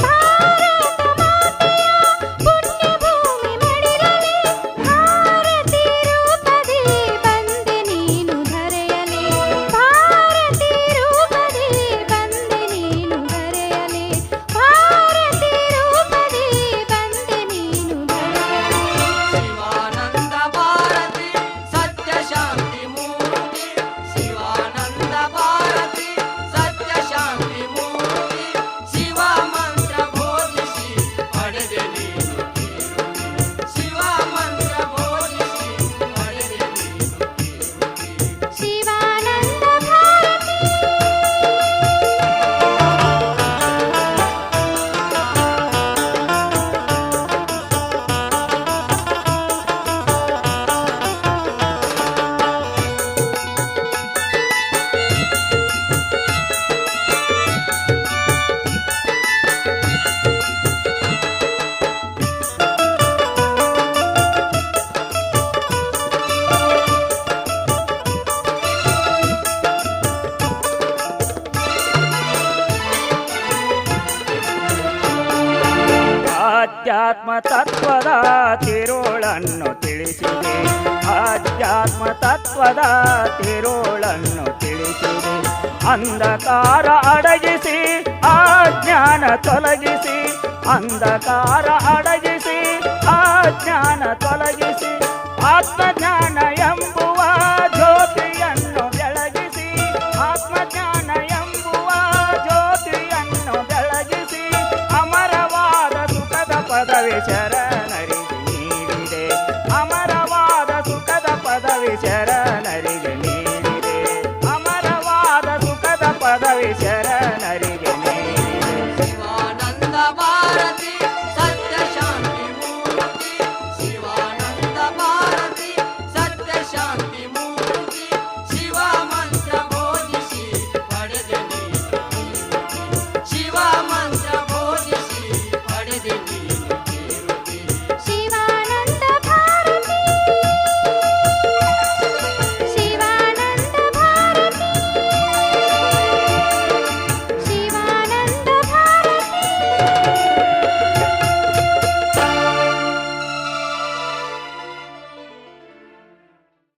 ಭಾರತ ಮಾತೆಯ ಪುಣ್ಯಭೂಮಿ ಮಡಿಲಲಿ, ಭಾರತಿ ರೂಪದಿ ಬಂದೆ ನೀನು ಧರೆಯಲಿ, ಭಾರತಿ ರೂಪದಿ ಬಂದೆ ನೀನು ಧರೆಯಲಿ, ಭಾರತಿ ರೂಪದಿ ಬಂದೆ ನೀನು ಧರೆಯಲಿ. ಶಿವಾನಂದ ಭಾರತಿ ಸತ್ಯ ಶಾಂತಿ ಮೂರ್ತಿ, ಶಿವಾನಂದ ಭಾರತಿ ಸತ್ಯ ಶಾಂತಿ ಮೂರ್ತಿ, ಶಿವ ಮಂತ್ರ ಬೋಧಿಸಿ ಪಡೆದೆ ನೀನು ಕೀರ್ತಿ, ಶಿವ ಮಂತ್ರ ಬೋಧಿಸಿ ಪಡೆದೆ ನೀನು ಕೀರ್ತಿ. ಶಿವಾನಂದ ಭಾರತಿ. ಆಧ್ಯಾತ್ಮ ತತ್ವದ ತಿರುಳನ್ನು ತಿಳಿಸಿದೆ, ಆಧ್ಯಾತ್ಮ ತತ್ವದ ತಿರುಳನ್ನು ತಿಳಿಸಿದೆ, ಅಂಧಕಾರ ಅಡಗಿಸಿ ಅಜ್ಞಾನ ತೊಲಗಿಸಿ, ಅಂಧಕಾರ ಅಡಗಿಸಿ ಅಜ್ಞಾನ ತೊಲಗಿಸಿ, ಆತ್ಮಜ್ಞಾನ